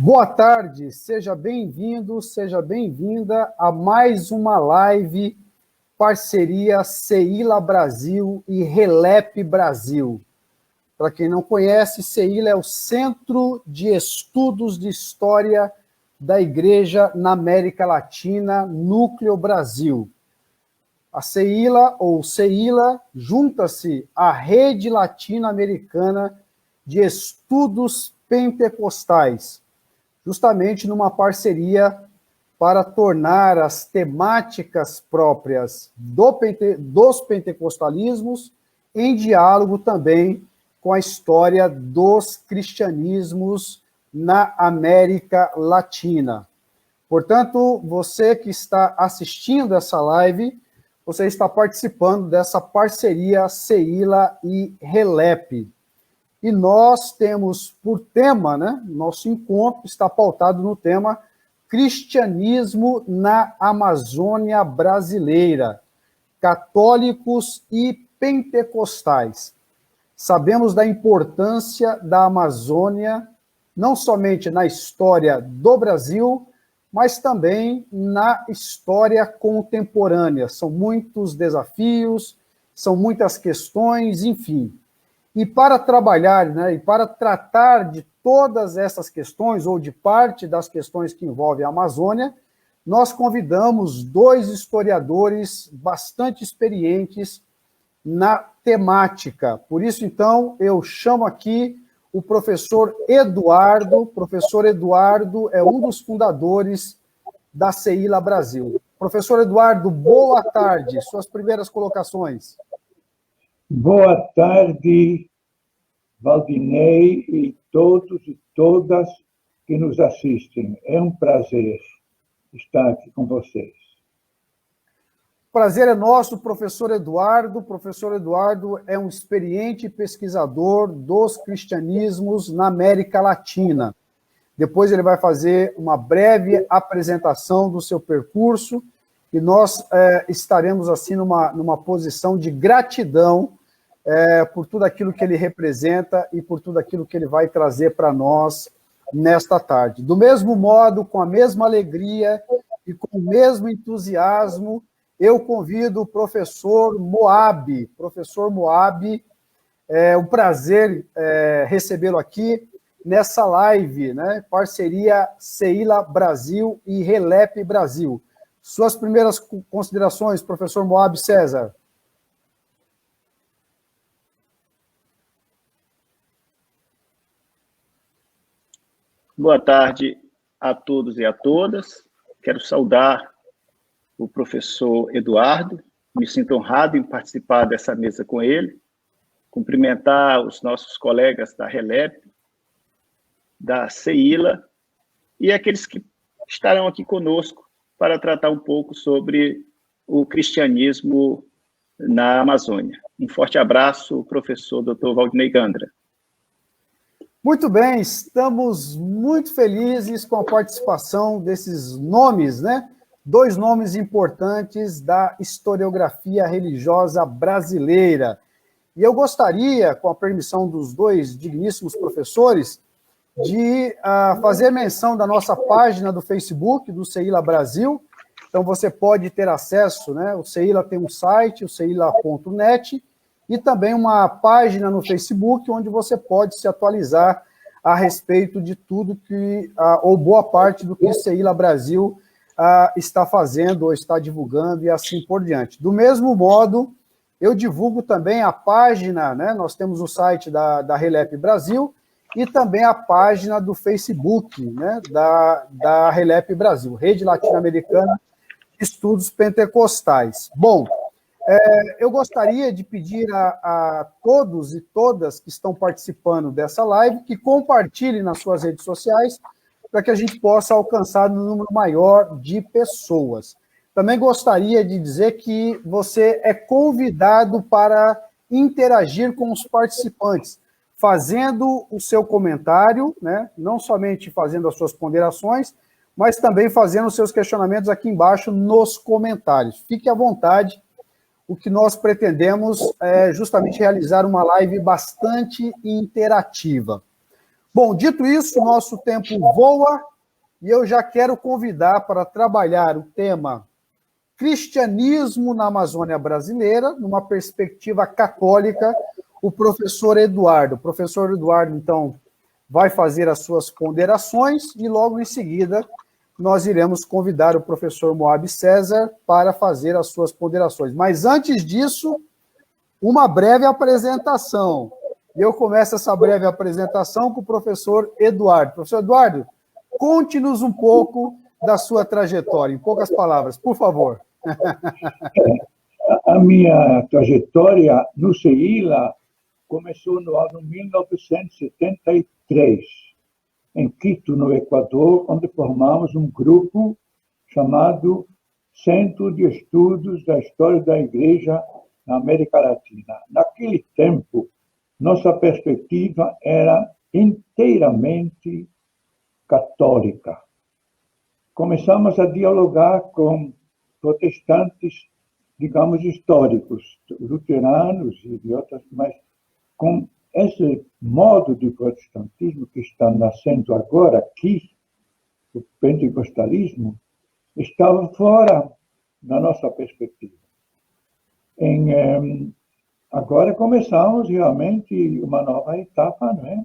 Boa tarde, seja bem-vindo, seja bem-vinda a mais uma live parceria CEILA Brasil e RELEP Brasil. Para quem não conhece, CEILA é o Centro de Estudos de História da Igreja na América Latina, Núcleo Brasil. A CEILA, ou CEILA, junta-se à Rede Latino-Americana de Estudos Pentecostais, justamente numa parceria para tornar as temáticas próprias dos pentecostalismos em diálogo também com a história dos cristianismos na América Latina. Portanto, você que está assistindo essa live, você está participando dessa parceria CEILA e RELEP. E nós temos por tema, nosso encontro está pautado no tema Cristianismo na Amazônia Brasileira, católicos e pentecostais. Sabemos da importância da Amazônia, não somente na história do Brasil, mas também na história contemporânea. São muitos desafios, são muitas questões, enfim. E para trabalhar, e para tratar de todas essas questões, ou de parte das questões que envolvem a Amazônia, nós convidamos dois historiadores bastante experientes na temática. Por isso, então, eu chamo aqui o professor Eduardo. O professor Eduardo é um dos fundadores da CEILA Brasil. Professor Eduardo, boa tarde. Suas primeiras colocações. Boa tarde, Valdinei e todos e todas que nos assistem. É um prazer estar aqui com vocês. O prazer é nosso, professor Eduardo. O professor Eduardo é um experiente pesquisador dos cristianismos na América Latina. Depois ele vai fazer uma breve apresentação do seu percurso e nós estaremos assim numa posição de gratidão por tudo aquilo que ele representa e por tudo aquilo que ele vai trazer para nós nesta tarde. Do mesmo modo, com a mesma alegria e com o mesmo entusiasmo, eu convido o professor Moab. Professor Moab, é um prazer recebê-lo aqui nessa live, parceria CEILA Brasil e RELEP Brasil. Suas primeiras considerações, professor Moab César. Boa tarde a todos e a todas. Quero saudar o professor Eduardo. Me sinto honrado em participar dessa mesa com ele. Cumprimentar os nossos colegas da RELEP, da CEILA e aqueles que estarão aqui conosco para tratar um pouco sobre o cristianismo na Amazônia. Um forte abraço, professor Dr. Valdinei Gandra. Muito bem, estamos muito felizes com a participação desses nomes, Dois nomes importantes da historiografia religiosa brasileira. E eu gostaria, com a permissão dos dois digníssimos professores, de fazer menção da nossa página do Facebook, do CEILA Brasil. Então, você pode ter acesso, O CEILA tem um site, o ceila.net, e também uma página no Facebook, onde você pode se atualizar a respeito de tudo que, ou boa parte do que o CEILA Brasil está fazendo ou está divulgando e assim por diante. Do mesmo modo, eu divulgo também a página, nós temos o site da RELEP Brasil e também a página do Facebook, da RELEP Brasil, Rede Latino-Americana de Estudos Pentecostais. Bom, eu gostaria de pedir a todos e todas que estão participando dessa live que compartilhem nas suas redes sociais para que a gente possa alcançar um número maior de pessoas. Também gostaria de dizer que você é convidado para interagir com os participantes, fazendo o seu comentário, não somente fazendo as suas ponderações, mas também fazendo os seus questionamentos aqui embaixo nos comentários. Fique à vontade. O que nós pretendemos é justamente realizar uma live bastante interativa. Bom, dito isso, nosso tempo voa e eu já quero convidar para trabalhar o tema Cristianismo na Amazônia Brasileira, numa perspectiva católica, o professor Eduardo. O professor Eduardo, então, vai fazer as suas ponderações e logo em seguida nós iremos convidar o professor Moab César para fazer as suas ponderações. Mas antes disso, uma breve apresentação. E eu começo essa breve apresentação com o professor Eduardo. Professor Eduardo, conte-nos um pouco da sua trajetória, em poucas palavras, por favor. A minha trajetória no CEILA começou no ano 1973, em Quito, no Equador, onde formamos um grupo chamado Centro de Estudos da História da Igreja na América Latina. Naquele tempo, nossa perspectiva era inteiramente católica. Começamos a dialogar com protestantes, digamos, históricos, luteranos e de outras, mas com esse modo de protestantismo que está nascendo agora aqui, o pentecostalismo, estava fora da nossa perspectiva. Agora começamos realmente uma nova etapa, não é?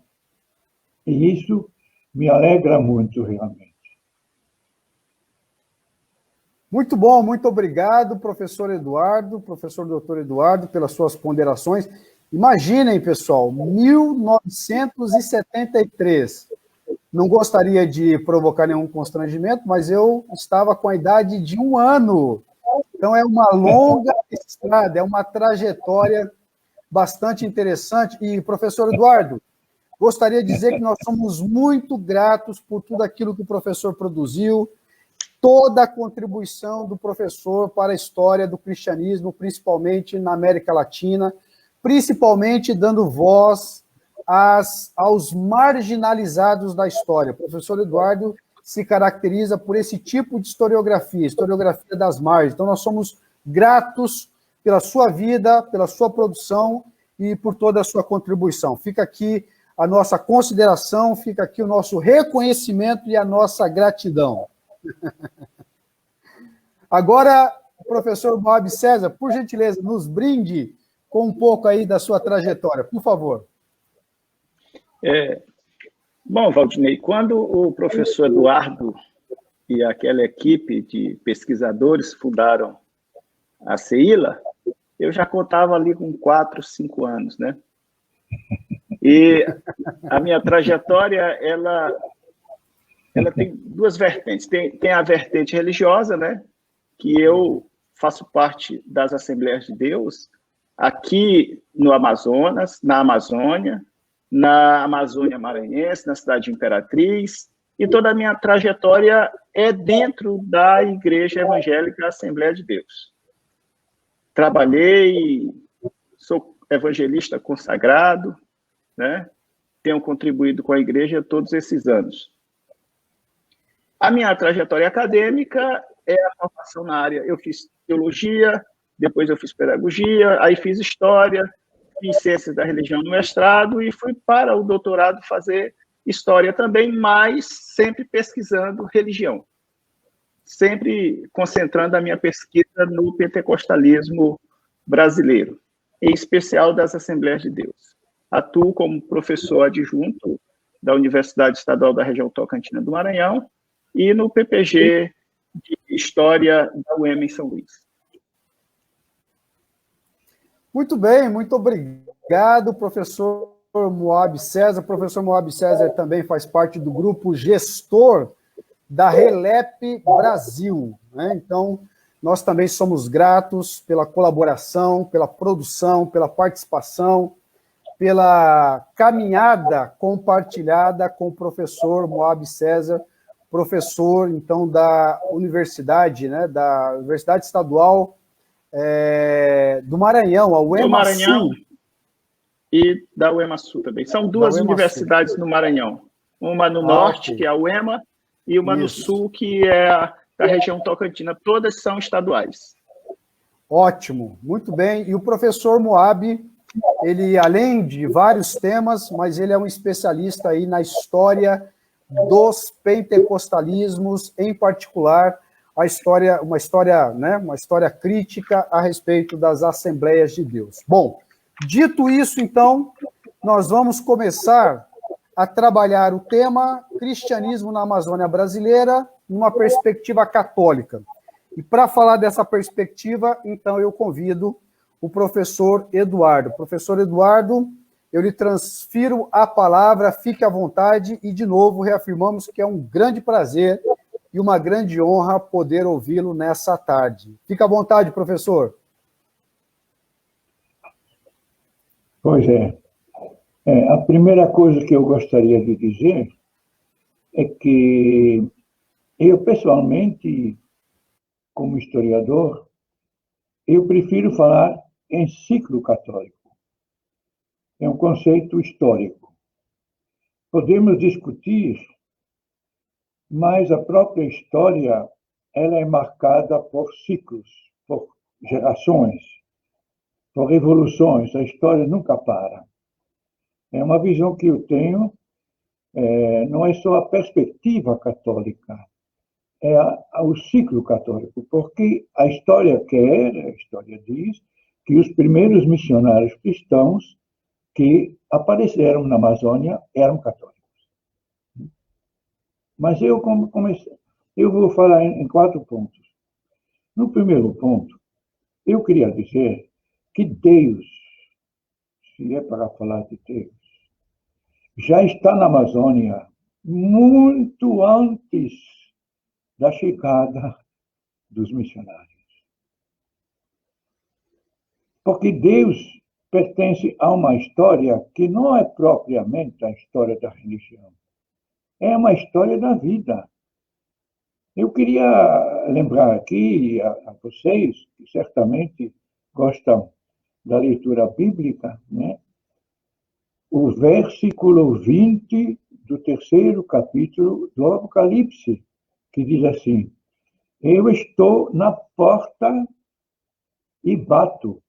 E isso me alegra muito, realmente. Muito bom, muito obrigado, professor Eduardo, professor doutor Eduardo, pelas suas ponderações. Imaginem, pessoal, 1973. Não gostaria de provocar nenhum constrangimento, mas eu estava com a idade de 1 ano. Então, é uma longa estrada, é uma trajetória bastante interessante. E, professor Eduardo, gostaria de dizer que nós somos muito gratos por tudo aquilo que o professor produziu, toda a contribuição do professor para a história do cristianismo, principalmente na América Latina, principalmente dando voz aos marginalizados da história. O professor Eduardo se caracteriza por esse tipo de historiografia das margens. Então, nós somos gratos pela sua vida, pela sua produção e por toda a sua contribuição. Fica aqui a nossa consideração, fica aqui o nosso reconhecimento e a nossa gratidão. Agora, professor Moab César, por gentileza, nos brinde com um pouco aí da sua trajetória, por favor. Bom, Valdinei, quando o professor Eduardo e aquela equipe de pesquisadores fundaram a CEILA, eu já contava ali com 4, 5 anos, né? E a minha trajetória, ela tem duas vertentes. Tem a vertente religiosa, né? Que eu faço parte das Assembleias de Deus, aqui no Amazonas, na Amazônia, na Amazônia Maranhense, na cidade de Imperatriz, e toda a minha trajetória é dentro da Igreja Evangélica Assembleia de Deus. Trabalhei, sou evangelista consagrado, né? Tenho contribuído com a igreja todos esses anos. A minha trajetória acadêmica é a formação na área. Eu fiz teologia, depois eu fiz pedagogia, aí fiz história, fiz ciências da religião no mestrado e fui para o doutorado fazer história também, mas sempre pesquisando religião. Sempre concentrando a minha pesquisa no pentecostalismo brasileiro, em especial das Assembleias de Deus. Atuo como professor adjunto da Universidade Estadual da Região Tocantina do Maranhão e no PPG de História da UEM em São Luís. Muito bem, muito obrigado, professor Moab César. O professor Moab César também faz parte do grupo gestor da RELEP Brasil, né? Então, nós também somos gratos pela colaboração, pela produção, pela participação, pela caminhada compartilhada com o professor Moab César, professor, então, da Universidade, né, da Universidade Estadual do Maranhão, a UEMA-Sul. Do Maranhão e da UEMA-Sul também. São duas universidades no Maranhão. Uma no norte, que é a UEMA, e uma no sul, que é da região Tocantina. Todas são estaduais. Ótimo, muito bem. E o professor Moab ele, além de vários temas, mas ele é um especialista aí na história dos pentecostalismos, em particular, uma história crítica a respeito das Assembleias de Deus. Bom, dito isso, então, nós vamos começar a trabalhar o tema cristianismo na Amazônia brasileira numa perspectiva católica. E para falar dessa perspectiva, então, eu convido o professor Eduardo. Professor Eduardo, eu lhe transfiro a palavra, fique à vontade, e, de novo, reafirmamos que é um grande prazer e uma grande honra poder ouvi-lo nessa tarde. Fique à vontade, professor. Pois é. A primeira coisa que eu gostaria de dizer é que eu, pessoalmente, como historiador, eu prefiro falar em ciclo católico. É um conceito histórico. Podemos discutir, mas a própria história ela é marcada por ciclos, por gerações, por revoluções. A história nunca para. É uma visão que eu tenho, não é só a perspectiva católica, é o ciclo católico, porque a história diz que os primeiros missionários cristãos que apareceram na Amazônia eram católicos. Mas eu vou falar em 4 pontos. No primeiro ponto, eu queria dizer que Deus, se é para falar de Deus, já está na Amazônia muito antes da chegada dos missionários. Porque Deus pertence a uma história que não é propriamente a história da religião. É uma história da vida. Eu queria lembrar aqui a vocês, que certamente gostam da leitura bíblica, né? O versículo 20 do 3º capítulo do Apocalipse, que diz assim: eu estou na porta e bato.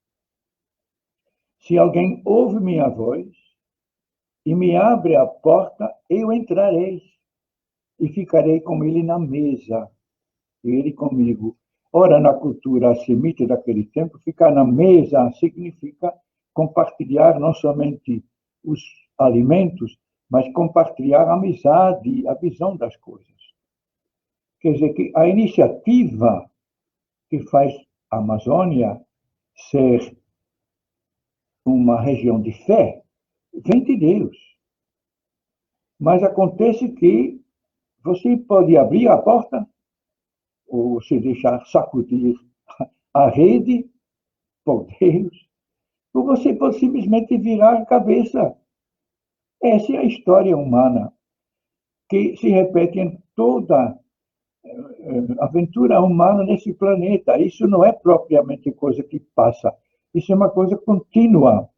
Se alguém ouve minha voz e me abre a porta, eu entrarei e ficarei com ele na mesa, e ele comigo. Ora, na cultura semita daquele tempo, ficar na mesa significa compartilhar não somente os alimentos, mas compartilhar a amizade, a visão das coisas. Quer dizer que a iniciativa que faz a Amazônia ser uma região de fé vem de Deus. Mas acontece que você pode abrir a porta ou se deixar sacudir a rede por Deus, ou você pode simplesmente virar a cabeça. Essa é a história humana que se repete em toda aventura humana nesse planeta. Isso não é propriamente coisa que passa. Isso é uma coisa contínua.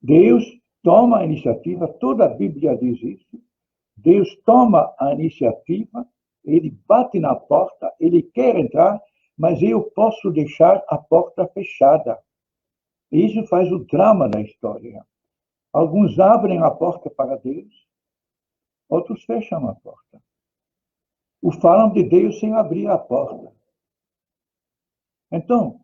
Deus toma a iniciativa, toda a Bíblia diz isso. Deus toma a iniciativa, ele bate na porta, ele quer entrar, mas eu posso deixar a porta fechada. Isso faz o drama da história. Alguns abrem a porta para Deus, outros fecham a porta. Ou falam de Deus sem abrir a porta. Então,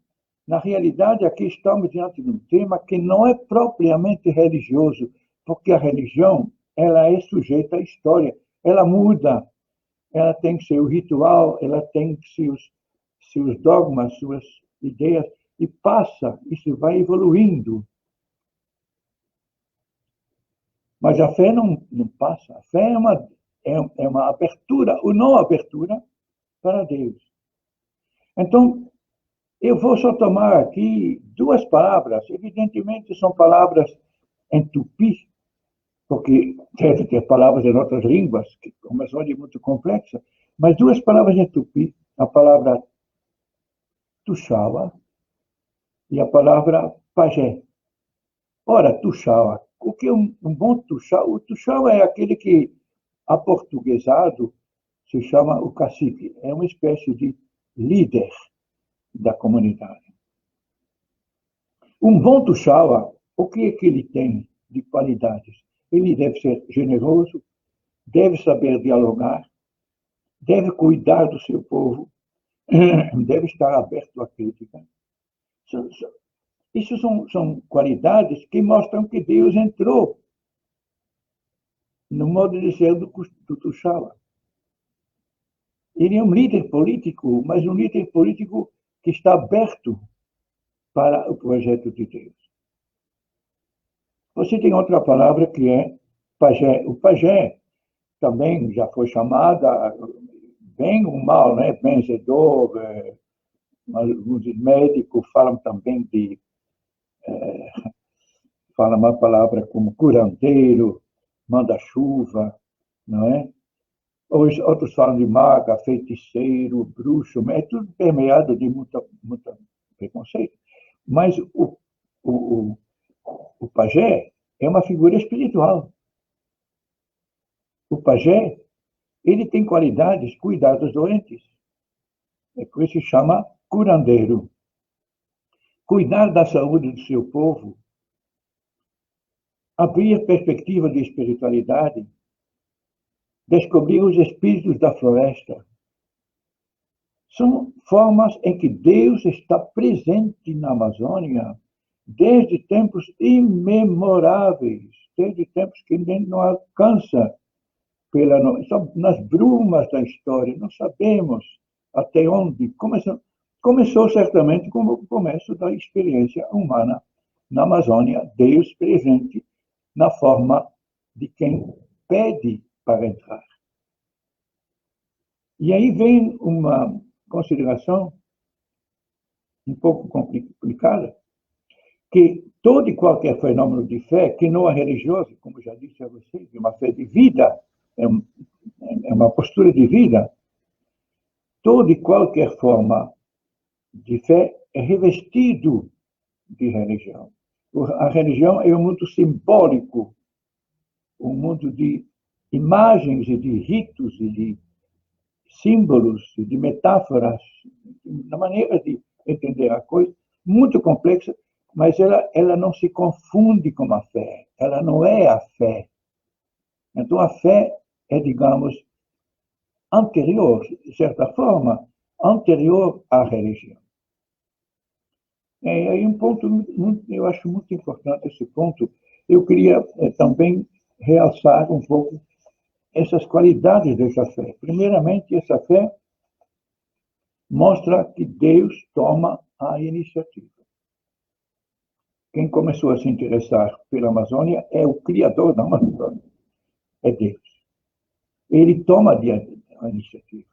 na realidade, aqui estamos diante de um tema que não é propriamente religioso, porque a religião ela é sujeita à história, ela muda, ela tem seu ritual, ela tem seus dogmas, suas ideias, e passa, isso vai evoluindo. Mas a fé não passa, a fé é uma abertura ou não abertura para Deus. Então, eu vou só tomar aqui 2 palavras, evidentemente são palavras em tupi, porque deve ter palavras em outras línguas, que como é muito complexa, mas 2 palavras em tupi, a palavra tuxaua e a palavra pajé. Ora, tuxaua, o que é um bom tuxaua? O tuxaua é aquele que, aportuguesado, se chama o cacique, é uma espécie de líder da comunidade. Um bom tuxaua, o que é que ele tem de qualidades? Ele deve ser generoso, deve saber dialogar, deve cuidar do seu povo, deve estar aberto à crítica. Isso são qualidades que mostram que Deus entrou no modo de ser do tuxaua. Ele é um líder político, mas um líder político que está aberto para o projeto de Deus. Você tem outra palavra que é pajé. O pajé também já foi chamada, bem ou mal, né? Benzedor, alguns médicos falam também de, falam uma palavra como curandeiro, manda-chuva, não é? Outros falam de maga, feiticeiro, bruxo, é tudo permeado de muito preconceito. Mas o pajé é uma figura espiritual. O pajé, ele tem qualidades, cuidar dos doentes. É por isso que se chama curandeiro. Cuidar da saúde do seu povo, abrir perspectiva de espiritualidade, descobrir os espíritos da floresta. São formas em que Deus está presente na Amazônia desde tempos imemoráveis, desde tempos que ninguém não alcança nas brumas da história. Não sabemos até onde começou. Começou certamente com o começo da experiência humana na Amazônia, Deus presente na forma de quem pede para entrar. E aí vem uma consideração um pouco complicada, que todo e qualquer fenômeno de fé, que não é religioso, como já disse a vocês, é uma fé de vida, é uma postura de vida, toda e qualquer forma de fé é revestido de religião. A religião é um mundo simbólico, um mundo de imagens e de ritos e de símbolos, de metáforas, na maneira de entender a coisa, muito complexa, mas ela não se confunde com a fé, ela não é a fé. Então, a fé é, digamos, anterior, de certa forma, anterior à religião. É aí um ponto, eu acho muito importante esse ponto. Eu queria também realçar um pouco essas qualidades dessa fé. Primeiramente, essa fé mostra que Deus toma a iniciativa. Quem começou a se interessar pela Amazônia é o Criador da Amazônia, é Deus. Ele toma a iniciativa.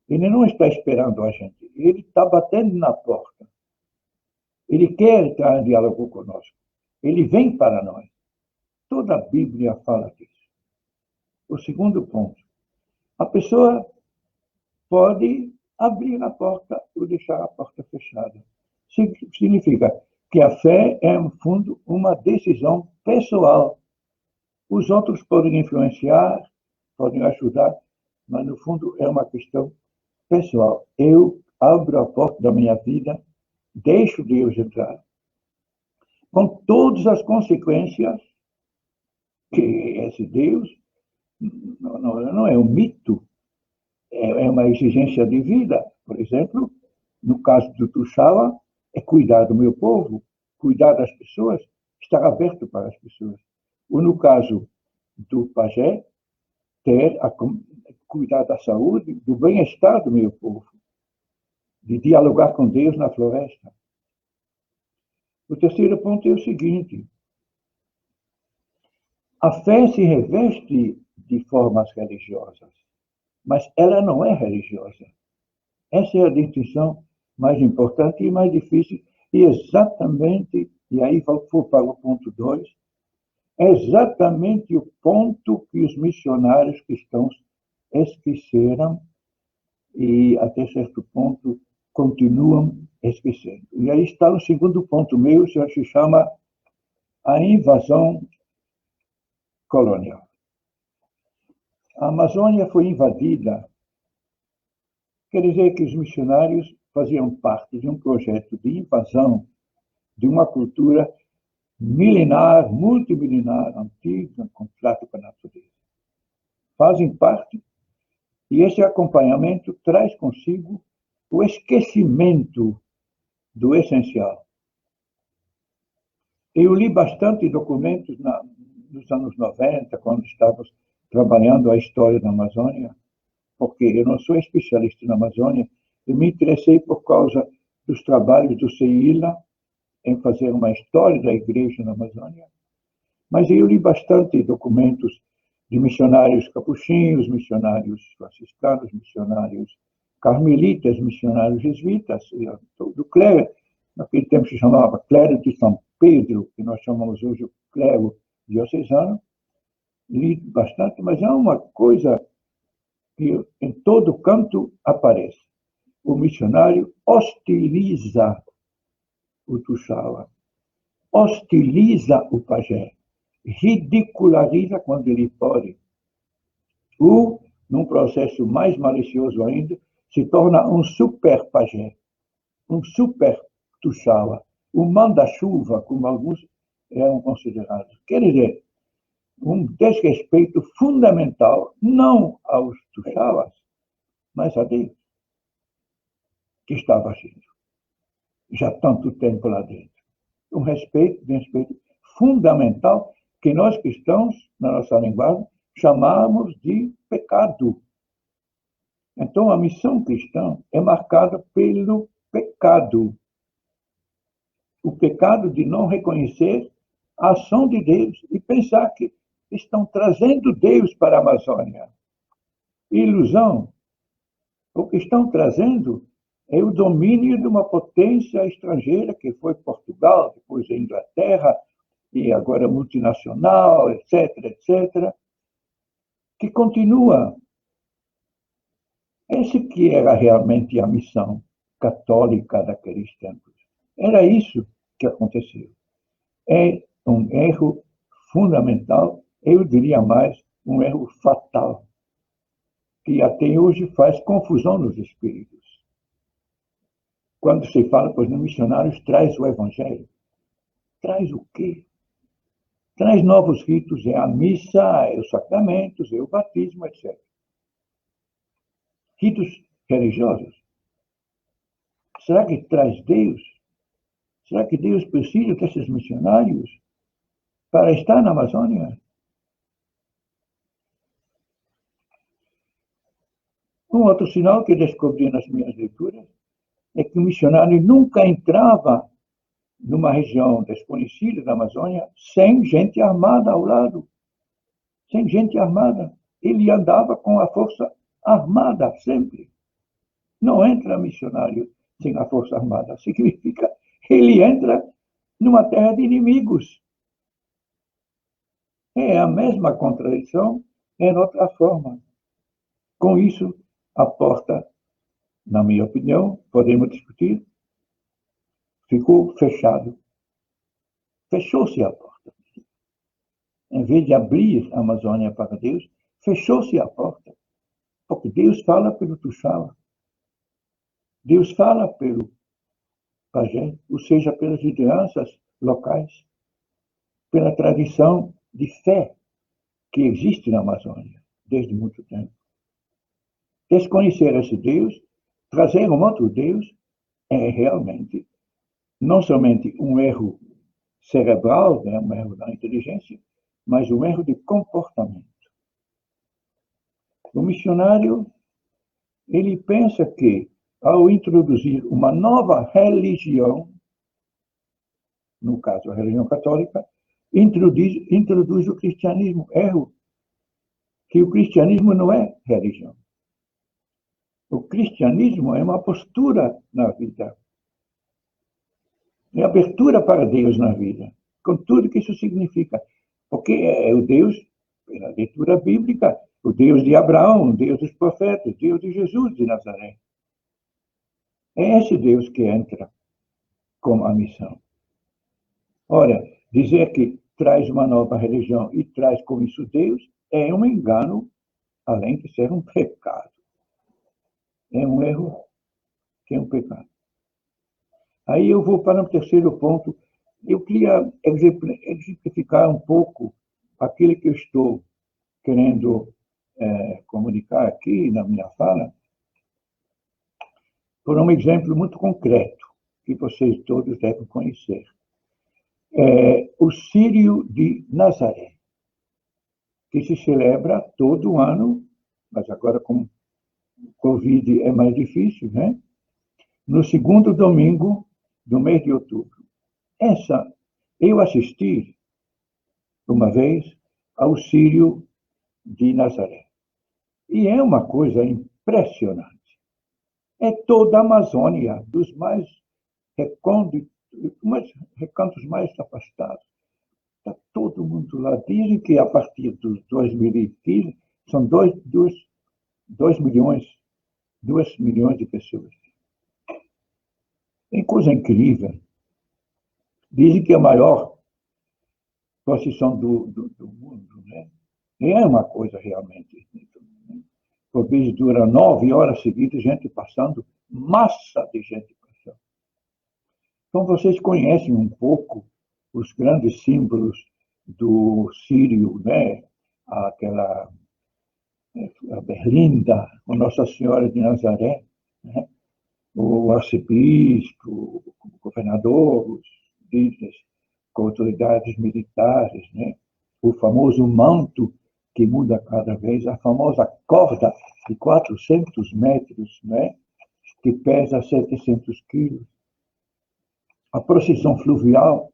Ele não está esperando a gente, ele está batendo na porta. Ele quer entrar em diálogo conosco. Ele vem para nós. Toda a Bíblia fala disso. O segundo ponto. A pessoa pode abrir a porta ou deixar a porta fechada. Significa que a fé é, no fundo, uma decisão pessoal. Os outros podem influenciar, podem ajudar, mas, no fundo, é uma questão pessoal. Eu abro a porta da minha vida, deixo Deus entrar, com todas as consequências que esse Deus não é um mito, é uma exigência de vida. Por exemplo, no caso do tuxaua, é cuidar do meu povo, cuidar das pessoas, estar aberto para as pessoas. Ou no caso do pajé, cuidar da saúde, do bem-estar do meu povo, de dialogar com Deus na floresta. O terceiro ponto é o seguinte: a fé se reveste de formas religiosas, mas ela não é religiosa. Essa é a distinção mais importante e mais difícil, e exatamente, e aí vou para o ponto 2, é exatamente o ponto que os missionários cristãos esqueceram e, até certo ponto, continuam esquecendo. E aí está o segundo ponto meu, que se chama a invasão colonial. A Amazônia foi invadida, quer dizer que os missionários faziam parte de um projeto de invasão de uma cultura milenar, multimilenar, antiga, com trato com a natureza. Fazem parte, e esse acompanhamento traz consigo o esquecimento do essencial. Eu li bastante documentos nos anos 90, quando estávamos trabalhando a história da Amazônia, porque eu não sou especialista na Amazônia, eu me interessei por causa dos trabalhos do CEILA em fazer uma história da igreja na Amazônia, mas eu li bastante documentos de missionários capuchinhos, missionários franciscanos, missionários carmelitas, missionários jesuítas, do clero, naquele tempo se chamava clero de São Pedro, que nós chamamos hoje o clero diocesano. Li bastante, mas é uma coisa que em todo canto aparece. O missionário hostiliza o tuxaua, hostiliza o pajé, ridiculariza quando ele pode. Ou, num processo mais malicioso ainda, se torna um super pajé, um super tuxaua, um manda-chuva, como alguns eram considerados. Quer dizer, um desrespeito fundamental, não aos tuxauas, mas a Deus, que estava agindo já há tanto tempo lá dentro. Um respeito fundamental que nós cristãos, na nossa linguagem, chamamos de pecado. Então, a missão cristã é marcada pelo pecado. O pecado de não reconhecer a ação de Deus e pensar que estão trazendo Deus para a Amazônia. Ilusão. O que estão trazendo é o domínio de uma potência estrangeira, que foi Portugal, depois a Inglaterra, e agora multinacional, etc., etc., que continua. Esse que era realmente a missão católica daqueles tempos. Era isso que aconteceu. É um erro fundamental, eu diria mais, um erro fatal, que até hoje faz confusão nos espíritos. Quando se fala, pois, no missionários, traz o evangelho. Traz o quê? Traz novos ritos, é a missa, é os sacramentos, é o batismo, etc. Ritos religiosos. Será que traz Deus? Será que Deus precisa desses missionários para estar na Amazônia? Um outro sinal que descobri nas minhas leituras é que o missionário nunca entrava numa região desconhecida da Amazônia sem gente armada ao lado. Sem gente armada. Ele andava com a força armada sempre. Não entra missionário sem a força armada. Significa que ele entra numa terra de inimigos. É a mesma contradição em outra forma. Com isso, a porta, na minha opinião, podemos discutir, ficou fechado. Fechou-se a porta. Em vez de abrir a Amazônia para Deus, fechou-se a porta. Porque Deus fala pelo tuxaua. Deus fala pelo pajé, ou seja, pelas lideranças locais, pela tradição de fé que existe na Amazônia desde muito tempo. Desconhecer esse Deus, trazer um outro Deus, é realmente não somente um erro cerebral, né, um erro da inteligência, mas um erro de comportamento. O missionário, ele pensa que, ao introduzir uma nova religião, no caso a religião católica, introduz o cristianismo. Erro. Que o cristianismo não é religião. O cristianismo é uma postura na vida. É abertura para Deus na vida, com tudo que isso significa. Porque é o Deus, pela leitura bíblica, o Deus de Abraão, o Deus dos profetas, o Deus de Jesus de Nazaré. É esse Deus que entra com a missão. Ora, dizer que traz uma nova religião e traz com isso Deus é um engano, além de ser um pecado. É um erro que é um pecado. Aí eu vou para o terceiro ponto, Eu queria exemplificar um pouco aquilo que eu estou querendo comunicar aqui na minha fala, por um exemplo muito concreto, que vocês todos devem conhecer. O Círio de Nazaré, que se celebra todo ano, mas agora com o Covid é mais difícil, né? No segundo domingo do mês de outubro. Eu assisti uma vez ao Círio de Nazaré. E é uma coisa impressionante. É toda a Amazônia, dos mais recantos mais afastados. Está todo mundo lá. Dizem que a partir de 2015 são 2 milhões de pessoas. É coisa incrível. Dizem que é a maior procissão do mundo, né? E é uma coisa realmente. Por vezes dura 9 horas seguidas, gente passando, massa de gente passando. Então, vocês conhecem um pouco os grandes símbolos do Círio, né? Aquela a Berlinda, a Nossa Senhora de Nazaré, né? O arcebispo, o governador, os líderes com autoridades militares, né? O famoso manto que muda cada vez, a famosa corda de 400 metros, né? Que pesa 700 quilos, a procissão fluvial,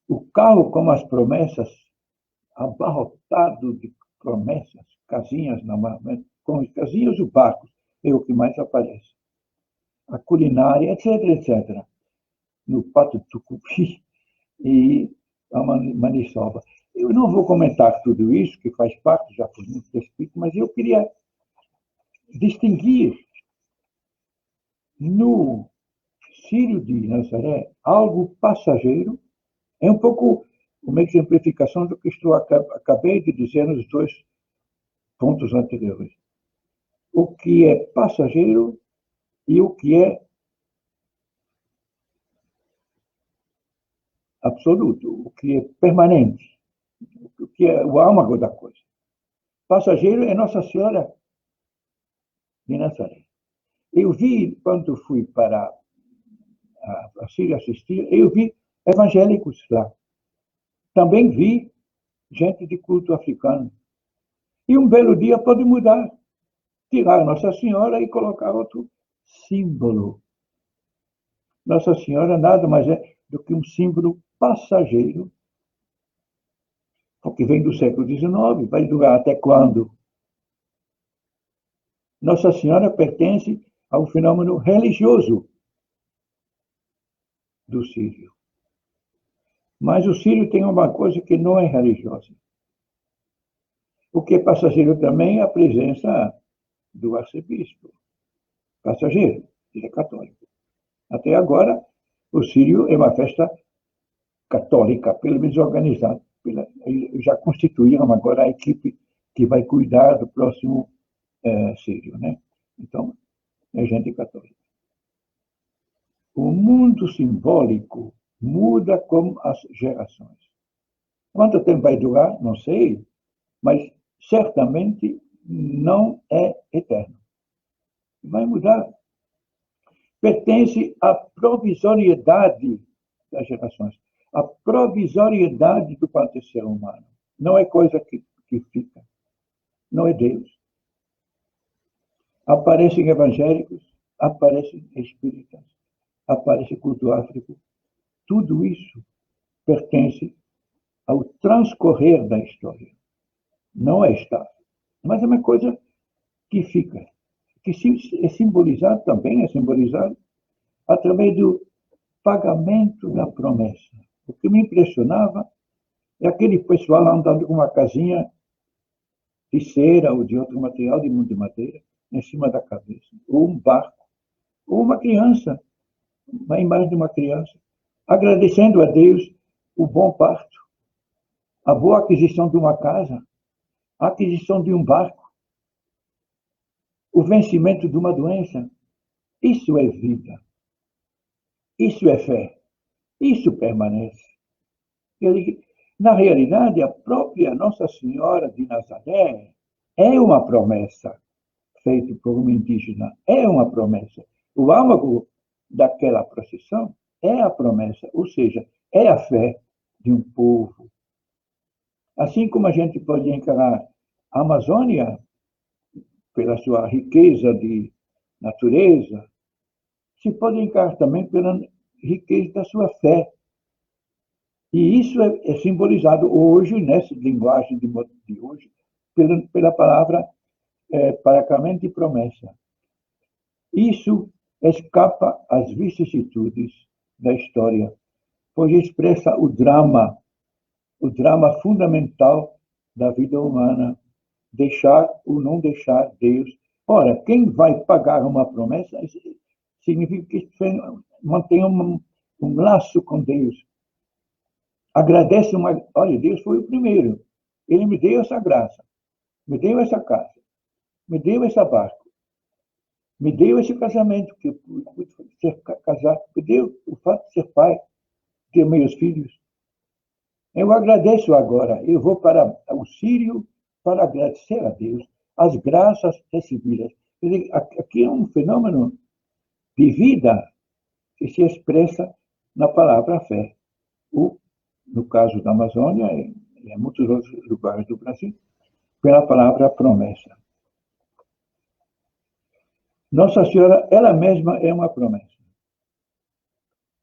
o carro com as promessas, abarrotado de promessas, casinhas na mar, com as casinhas e barcos, é o que mais aparece. A culinária, etc, etc. No Pato Tucupi e a maniçoba. Eu não vou comentar tudo isso, que faz parte, já foi muito descrito, mas eu queria distinguir no Círio de Nazaré algo passageiro, é um pouco uma exemplificação do que acabei de dizer nos 2 pontos anteriores. O que é passageiro e o que é absoluto, o que é permanente, o que é o âmago da coisa. Passageiro é Nossa Senhora de Nazaré. Eu vi, quando fui para a Síria assistir, eu vi evangélicos lá. Também vi gente de culto africano. E um belo dia pode mudar. Tirar Nossa Senhora e colocar outro símbolo. Nossa Senhora nada mais é do que um símbolo passageiro, porque vem do século XIX, vai durar até quando? Nossa Senhora pertence ao fenômeno religioso do Círio. Mas o Círio tem uma coisa que não é religiosa. O que é passageiro também é a presença do arcebispo. Passageiro, ele é católico. Até agora, o Círio é uma festa católica, pelo menos organizada. Já constituíram agora a equipe que vai cuidar do próximo Círio, né? Então, é gente católica. O mundo simbólico muda com as gerações. Quanto tempo vai durar? Não sei, mas certamente não é eterno. Vai mudar. Pertence à provisoriedade das gerações, à provisoriedade do acontecer humano. Não é coisa que fica. Não é Deus. Aparecem evangélicos, aparecem espíritas, aparece culto áfrico. Tudo isso pertence ao transcorrer da história. Não é estável, mas é uma coisa que fica, que é simbolizado também, é simbolizado através do pagamento da promessa. O que me impressionava é aquele pessoal andando com uma casinha de cera ou de outro material, de madeira, em cima da cabeça, ou um barco, ou uma criança, uma imagem de uma criança, agradecendo a Deus o bom parto, a boa aquisição de uma casa, a aquisição de um barco, o vencimento de uma doença. Isso é vida. Isso é fé. Isso permanece. Na realidade, a própria Nossa Senhora de Nazaré é uma promessa feita por um indígena, é uma promessa. O âmago daquela procissão é a promessa, ou seja, é a fé de um povo. Assim como a gente pode encarar a Amazônia pela sua riqueza de natureza, se pode encarar também pela riqueza da sua fé. E isso é simbolizado hoje, nessa linguagem de hoje, pela palavra paracamento e promessa. Isso escapa às vicissitudes da história, pois expressa o drama fundamental da vida humana, deixar ou não deixar Deus. Ora, quem vai pagar uma promessa significa que mantém um laço com Deus. Agradece olha, Deus foi o primeiro. Ele me deu essa graça, me deu essa casa, me deu essa barco, me deu esse casamento, que eu pude ser casado, me deu o fato de ser pai, ter meus filhos. Eu agradeço agora, eu vou para o Sírio para agradecer a Deus as graças recebidas. Quer dizer, aqui é um fenômeno de vida que se expressa na palavra fé. No caso da Amazônia e em muitos outros lugares do Brasil, pela palavra promessa. Nossa Senhora, ela mesma é uma promessa.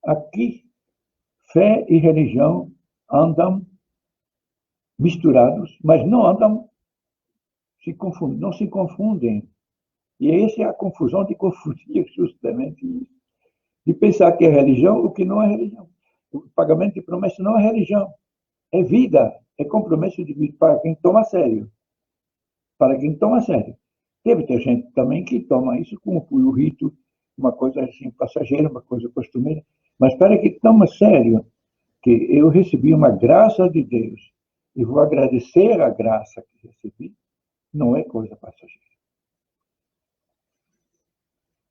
Aqui, fé e religião andam misturados, mas não se confundem. E essa é a confusão de confundir justamente isso. De pensar que é religião o que não é religião. O pagamento de promessa não é religião. É vida, é compromisso de vida para quem toma a sério. Para quem toma a sério. Deve ter gente também que toma isso como o rito, uma coisa assim passageira, uma coisa costumeira. Mas para quem toma a sério, que eu recebi uma graça de Deus e vou agradecer a graça que recebi, não é coisa passageira.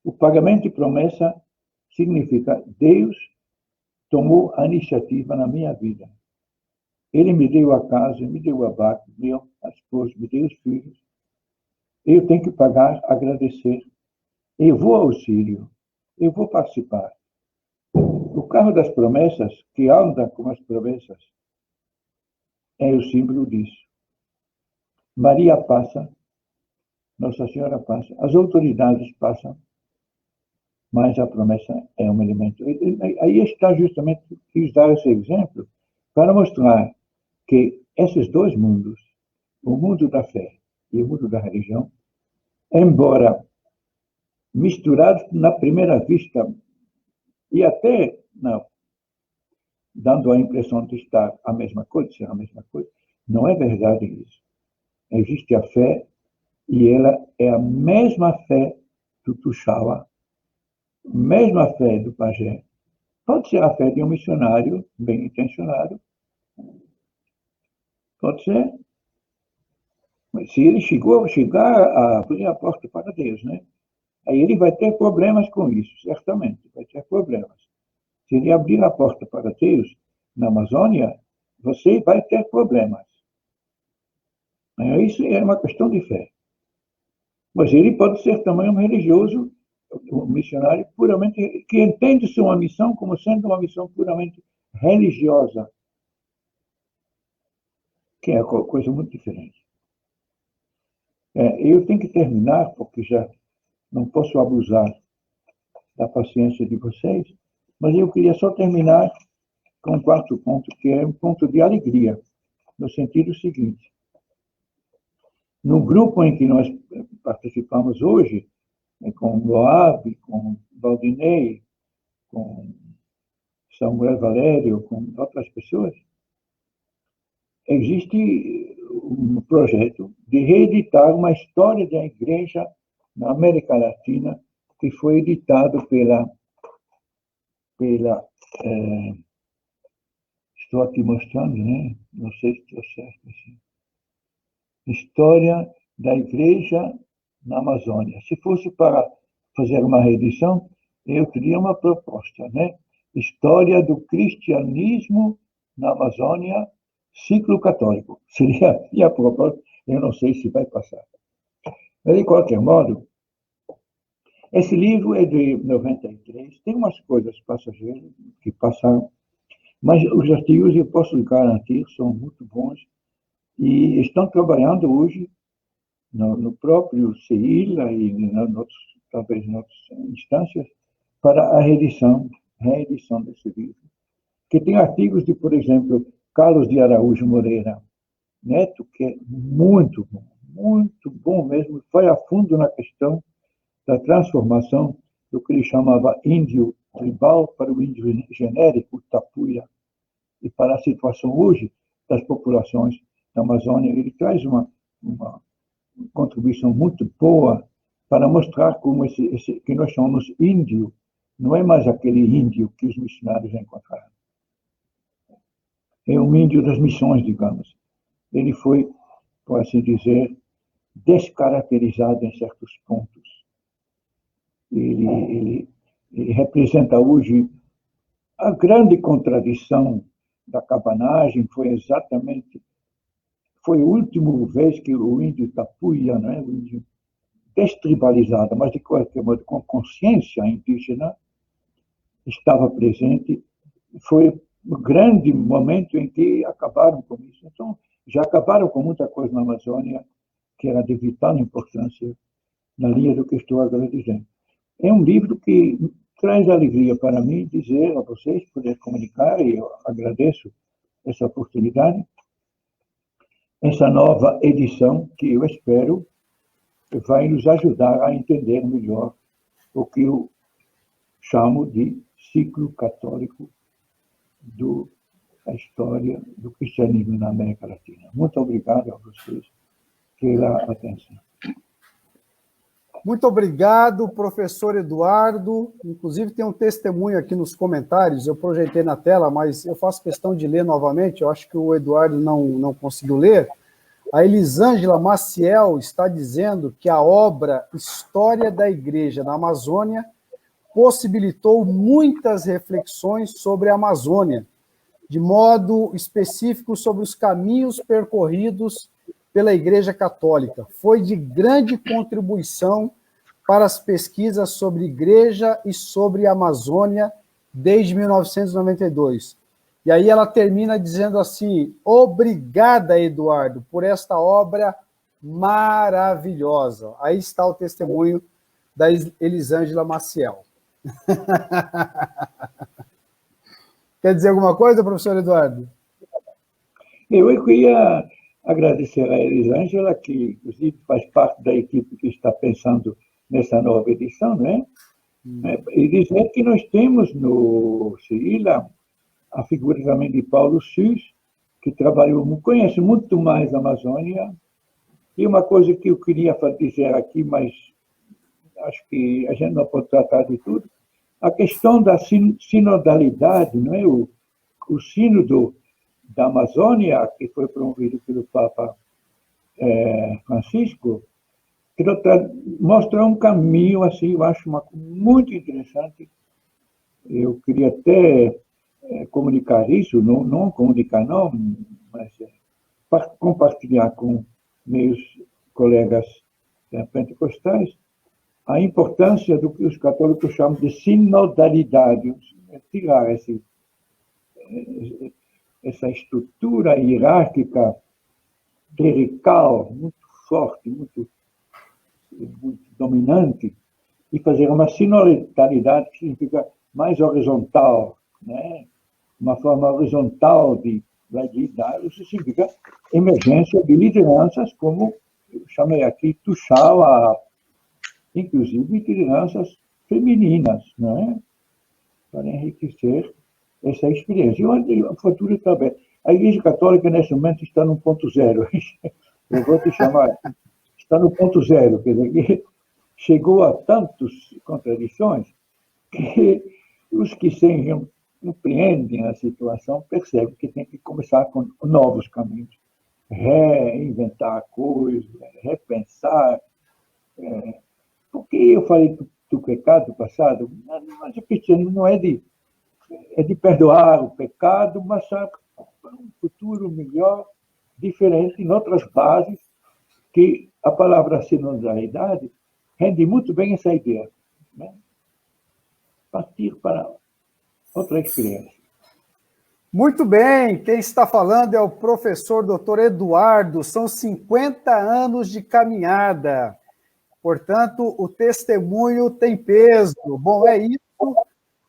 O pagamento de promessa significa Deus tomou a iniciativa na minha vida. Ele me deu a casa, me deu a barca, me deu a esposa, me deu os filhos. Eu tenho que pagar, agradecer. Eu vou ao Sírio, eu vou participar. O carro das promessas, que anda com as promessas, é o símbolo disso. Maria passa, Nossa Senhora passa, as autoridades passam, mas a promessa é um elemento. Aí está justamente, quis dar esse exemplo para mostrar que esses dois mundos, o mundo da fé e o mundo da religião, embora misturados na primeira vista e até não, dando a impressão de estar a mesma coisa, ser a mesma coisa, não é verdade isso. Existe a fé e ela é a mesma fé do Tuxaua, mesma fé do pajé. Pode ser a fé de um missionário bem intencionado. Pode ser. Mas se ele chegar a abrir a porta para Deus, né? Aí ele vai ter problemas com isso, certamente. Vai ter problemas. Se ele abrir a porta para Deus na Amazônia, você vai ter problemas. Isso é uma questão de fé. Mas ele pode ser também um religioso, um missionário puramente, que entende sua missão como sendo uma missão puramente religiosa, que é coisa muito diferente. Eu tenho que terminar, porque já não posso abusar da paciência de vocês, mas eu queria só terminar com um quarto ponto, que é um ponto de alegria, no sentido seguinte. No grupo em que nós participamos hoje, com Moab, com Valdinei, com Samuel Valério, com outras pessoas, existe um projeto de reeditar uma história da igreja na América Latina que foi editado pela estou aqui mostrando, né? Não sei se estou certo assim. História da igreja na Amazônia. Se fosse para fazer uma reedição, eu teria uma proposta, né? História do Cristianismo na Amazônia, ciclo católico. Seria a minha proposta, eu não sei se vai passar. Mas, de qualquer modo, esse livro é de 93, tem umas coisas passageiras que passaram, mas os artigos, eu posso garantir, são muito bons e estão trabalhando hoje no próprio CEILA e talvez em outras instâncias para a reedição desse livro, que tem artigos de, por exemplo, Carlos de Araújo Moreira Neto, que é muito bom mesmo, vai a fundo na questão da transformação do que ele chamava índio tribal para o índio genérico, tapuia, e para a situação hoje das populações da Amazônia. Ele traz uma contribuição muito boa para mostrar como que nós somos índio, não é mais aquele índio que os missionários encontraram. É um índio das missões, digamos. Ele foi, por assim dizer, descaracterizado em certos pontos. Ele representa hoje a grande contradição da cabanagem. Foi a última vez que o índio tapuia, né, o índio destribalizado, mas de qualquer modo com consciência indígena, estava presente. Foi um grande momento em que acabaram com isso. Então, já acabaram com muita coisa na Amazônia que era de vital importância na linha do que estou agora dizendo. É um livro que traz alegria para mim dizer a vocês, poder comunicar, e eu agradeço essa oportunidade, essa nova edição que eu espero vai nos ajudar a entender melhor o que eu chamo de ciclo católico da história do cristianismo na América Latina. Muito obrigado a vocês pela atenção. Muito obrigado, professor Eduardo. Inclusive, tem um testemunho aqui nos comentários, eu projetei na tela, mas eu faço questão de ler novamente, eu acho que o Eduardo não conseguiu ler. A Elisângela Maciel está dizendo que a obra História da Igreja na Amazônia possibilitou muitas reflexões sobre a Amazônia, de modo específico sobre os caminhos percorridos pela Igreja Católica. Foi de grande contribuição para as pesquisas sobre igreja e sobre a Amazônia desde 1992. E aí ela termina dizendo assim: obrigada, Eduardo, por esta obra maravilhosa. Aí está o testemunho da Elisângela Maciel. Quer dizer alguma coisa, professor Eduardo? Eu queria agradecer a Elisângela, que, inclusive, faz parte da equipe que está pensando nessa nova edição, né? E dizer que nós temos no CEILA a figura também de Paulo Sus, que conhece muito mais a Amazônia. E uma coisa que eu queria dizer aqui, mas acho que a gente não pode tratar de tudo, a questão da sinodalidade, não é? O sínodo da Amazônia, que foi promovido pelo Papa Francisco, mostra um caminho, assim, eu acho muito interessante. Eu queria até comunicar isso, não comunicar não, mas compartilhar com meus colegas pentecostais a importância do que os católicos chamam de sinodalidade, tirar essa estrutura hierárquica clerical muito forte, muito dominante, e fazer uma sinodalidade que significa mais horizontal, né? Uma forma horizontal de lidar. Isso significa emergência de lideranças, como eu chamei aqui Tuxaua, inclusive lideranças femininas, né? Para enriquecer essa experiência. E a futuro também. A Igreja Católica, nesse momento, está no ponto zero. Eu vou te chamar, está no ponto zero, quer dizer, chegou a tantas contradições que os que compreendem a situação percebem que tem que começar com novos caminhos, reinventar coisas, repensar. Porque eu falei do pecado passado, mas o cristianismo não é de é de perdoar o pecado, mas há um futuro melhor, diferente, em outras bases, que a palavra sinodalidade rende muito bem essa ideia. Né? Partir para outra experiência. Muito bem, quem está falando é o professor Dr. Eduardo, são 50 anos de caminhada, portanto, o testemunho tem peso. Bom, é isso.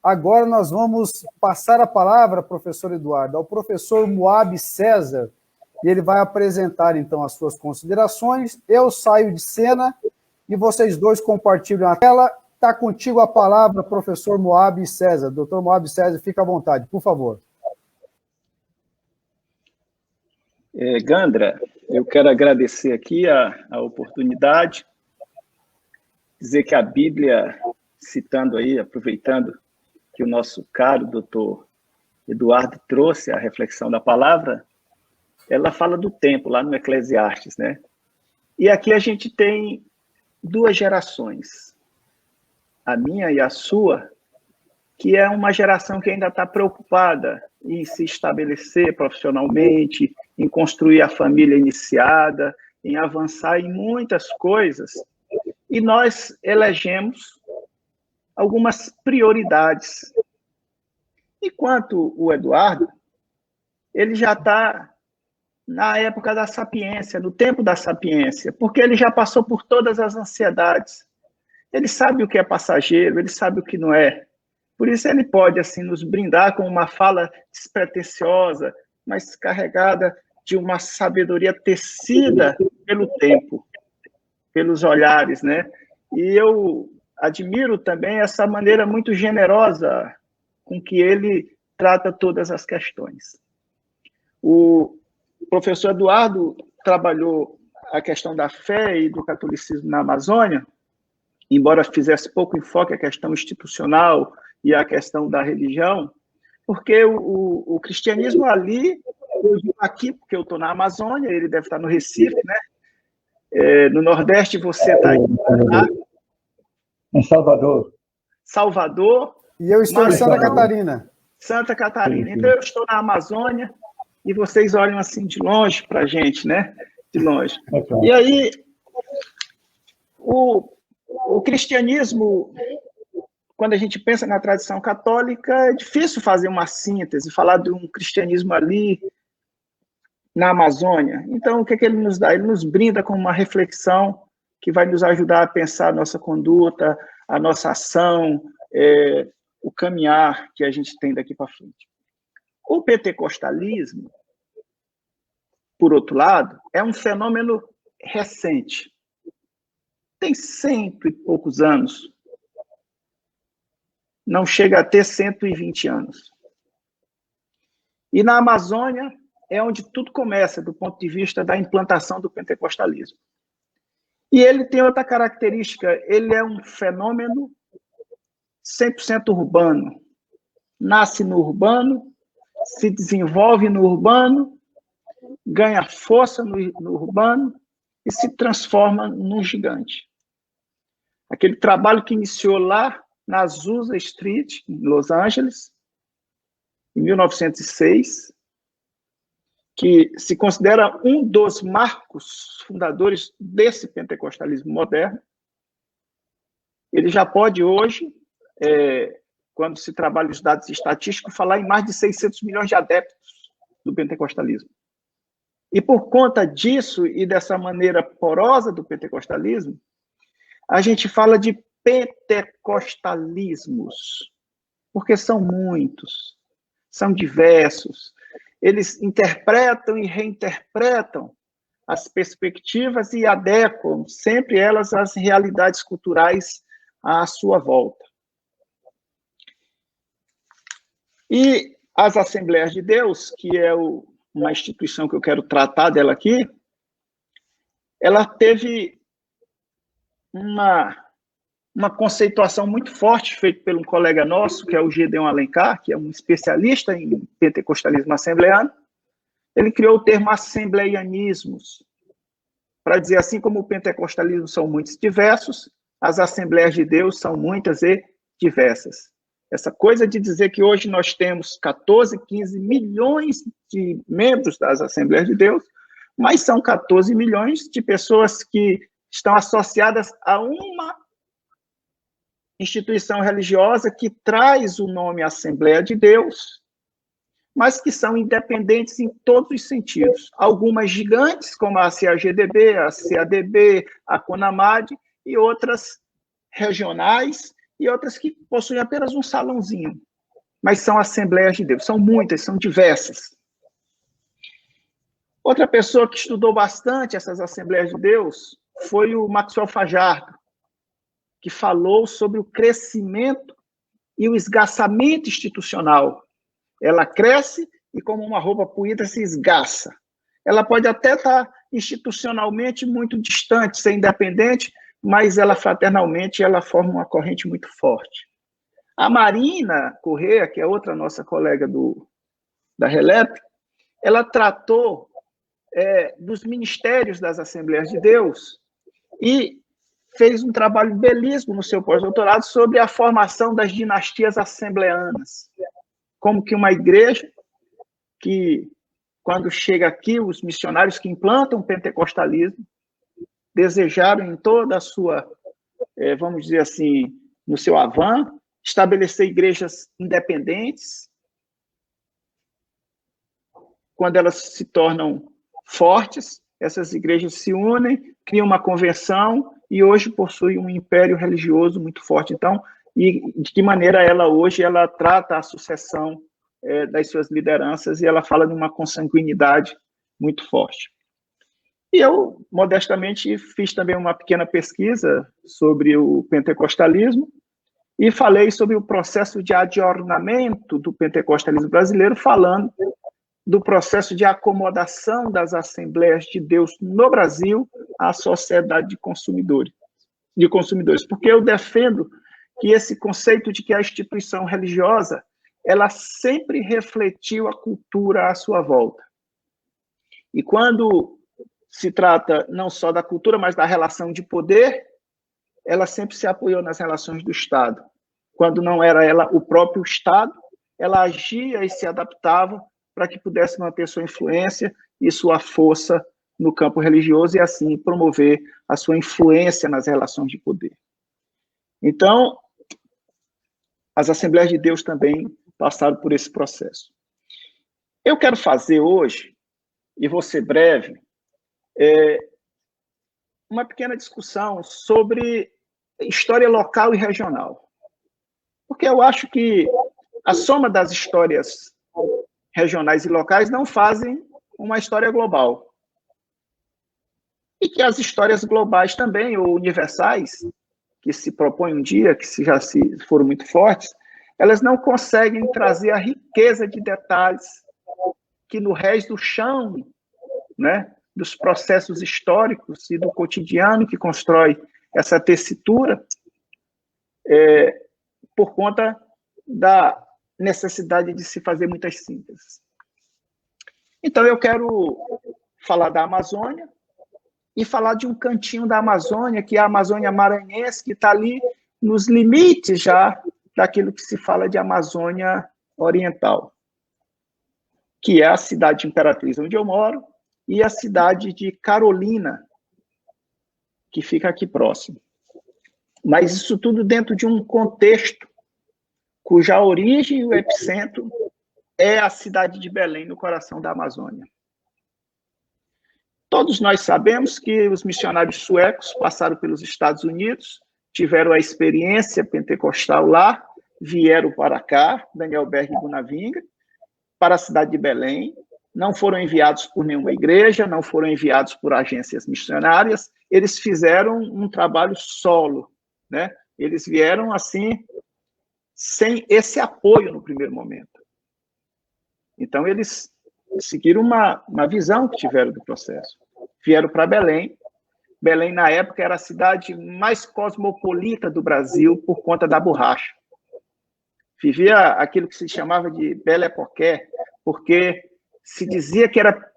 Agora nós vamos passar a palavra, professor Eduardo, ao professor Moab César, e ele vai apresentar, então, as suas considerações. Eu saio de cena e vocês dois compartilham a tela. Está contigo a palavra, professor Moab César. Doutor Moab César, fica à vontade, por favor. Gandra, eu quero agradecer aqui a oportunidade, dizer que a Bíblia, citando aí, aproveitando que o nosso caro doutor Eduardo trouxe a reflexão da palavra, ela fala do tempo, lá no Eclesiastes, né? E aqui a gente tem duas gerações, a minha e a sua, que é uma geração que ainda está preocupada em se estabelecer profissionalmente, em construir a família iniciada, em avançar em muitas coisas. E nós elegemos algumas prioridades. Enquanto o Eduardo, ele já está na época da sapiência, no tempo da sapiência, porque ele já passou por todas as ansiedades. Ele sabe o que é passageiro, ele sabe o que não é. Por isso ele pode assim nos brindar com uma fala despretensiosa, mas carregada de uma sabedoria tecida pelo tempo, pelos olhares, né? E eu admiro também essa maneira muito generosa com que ele trata todas as questões. O professor Eduardo trabalhou a questão da fé e do catolicismo na Amazônia, embora fizesse pouco enfoque à questão institucional e à questão da religião, porque o cristianismo ali, eu digo aqui porque eu estou na Amazônia, ele deve estar no Recife, né? No Nordeste você está em Salvador. Salvador. E eu estou em Santa Catarina. Santa Catarina. Então eu estou na Amazônia e vocês olham assim de longe para a gente, né? De longe. E aí, o cristianismo, quando a gente pensa na tradição católica, é difícil fazer uma síntese, falar de um cristianismo ali na Amazônia. Então, o que ele nos dá? Ele nos brinda com uma reflexão que vai nos ajudar a pensar a nossa conduta, a nossa ação, o caminhar que a gente tem daqui para frente. O pentecostalismo, por outro lado, é um fenômeno recente. Tem 100 e poucos anos. Não chega a ter 120 anos. E na Amazônia é onde tudo começa, do ponto de vista da implantação do pentecostalismo. E ele tem outra característica, ele é um fenômeno 100% urbano. Nasce no urbano, se desenvolve no urbano, ganha força no urbano e se transforma num gigante. Aquele trabalho que iniciou lá na Azusa Street, em Los Angeles, em 1906, que se considera um dos marcos fundadores desse pentecostalismo moderno. Ele já pode hoje, quando se trabalha os dados estatísticos, falar em mais de 600 milhões de adeptos do pentecostalismo. E por conta disso e dessa maneira porosa do pentecostalismo, a gente fala de pentecostalismos, porque são muitos, são diversos. Eles interpretam e reinterpretam as perspectivas e adequam sempre elas às realidades culturais à sua volta. E as Assembleias de Deus, que é uma instituição que eu quero tratar dela aqui, ela teve uma conceituação muito forte feita por um colega nosso, que é o Gedeon Alencar, que é um especialista em pentecostalismo assembleano. Ele criou o termo assembleianismos, para dizer assim como o pentecostalismo são muitos diversos, as Assembleias de Deus são muitas e diversas. Essa coisa de dizer que hoje nós temos 14, 15 milhões de membros das Assembleias de Deus, mas são 14 milhões de pessoas que estão associadas a uma instituição religiosa que traz o nome Assembleia de Deus, mas que são independentes em todos os sentidos. Algumas gigantes, como a CAGDB, a CADB, a CONAMAD, e outras regionais, e outras que possuem apenas um salãozinho. Mas são Assembleias de Deus, são muitas, são diversas. Outra pessoa que estudou bastante essas Assembleias de Deus foi o Maxwell Fajardo, que falou sobre o crescimento e o esgaçamento institucional. Ela cresce e, como uma roupa poída, se esgaça. Ela pode até estar institucionalmente muito distante, ser independente, mas ela fraternalmente ela forma uma corrente muito forte. A Marina Corrêa, que é outra nossa colega da RELEP, ela tratou dos ministérios das Assembleias de Deus e fez um trabalho belíssimo no seu pós-doutorado sobre a formação das dinastias assembleanas. Como que uma igreja que, quando chega aqui, os missionários que implantam o pentecostalismo, desejaram em toda a sua, vamos dizer assim, no seu avan, estabelecer igrejas independentes. Quando elas se tornam fortes, essas igrejas se unem, criam uma convenção e hoje possuem um império religioso muito forte. Então, e de que maneira ela hoje ela trata a sucessão das suas lideranças e ela fala de uma consanguinidade muito forte. E eu, modestamente, fiz também uma pequena pesquisa sobre o pentecostalismo e falei sobre o processo de adornamento do pentecostalismo brasileiro, falando do processo de acomodação das Assembleias de Deus no Brasil à sociedade de consumidores, porque eu defendo que esse conceito de que a instituição religiosa ela sempre refletiu a cultura à sua volta. E quando se trata não só da cultura, mas da relação de poder, ela sempre se apoiou nas relações do Estado. Quando não era ela o próprio Estado, ela agia e se adaptava para que pudesse manter sua influência e sua força no campo religioso e, assim, promover a sua influência nas relações de poder. Então, as Assembleias de Deus também passaram por esse processo. Eu quero fazer hoje, e vou ser breve, uma pequena discussão sobre história local e regional. Porque eu acho que a soma das histórias regionais e locais não fazem uma história global. E que as histórias globais também, ou universais, que se propõem um dia, que já foram muito fortes, elas não conseguem trazer a riqueza de detalhes que no resto do chão, né, dos processos históricos e do cotidiano que constrói essa tessitura, por conta da necessidade de se fazer muitas sínteses. Então, eu quero falar da Amazônia e falar de um cantinho da Amazônia, que é a Amazônia Maranhense, que está ali nos limites já daquilo que se fala de Amazônia Oriental, que é a cidade de Imperatriz, onde eu moro, e a cidade de Carolina, que fica aqui próximo. Mas isso tudo dentro de um contexto cuja origem e o epicentro é a cidade de Belém, no coração da Amazônia. Todos nós sabemos que os missionários suecos passaram pelos Estados Unidos, tiveram a experiência pentecostal lá, vieram para cá, Daniel Berg e Gunavinga, para a cidade de Belém, não foram enviados por nenhuma igreja, não foram enviados por agências missionárias, eles fizeram um trabalho solo, né? Eles vieram assim, sem esse apoio no primeiro momento. Então, eles seguiram uma visão que tiveram do processo. Vieram para Belém. Belém, na época, era a cidade mais cosmopolita do Brasil por conta da borracha. Vivia aquilo que se chamava de Belle Époque, porque se dizia que era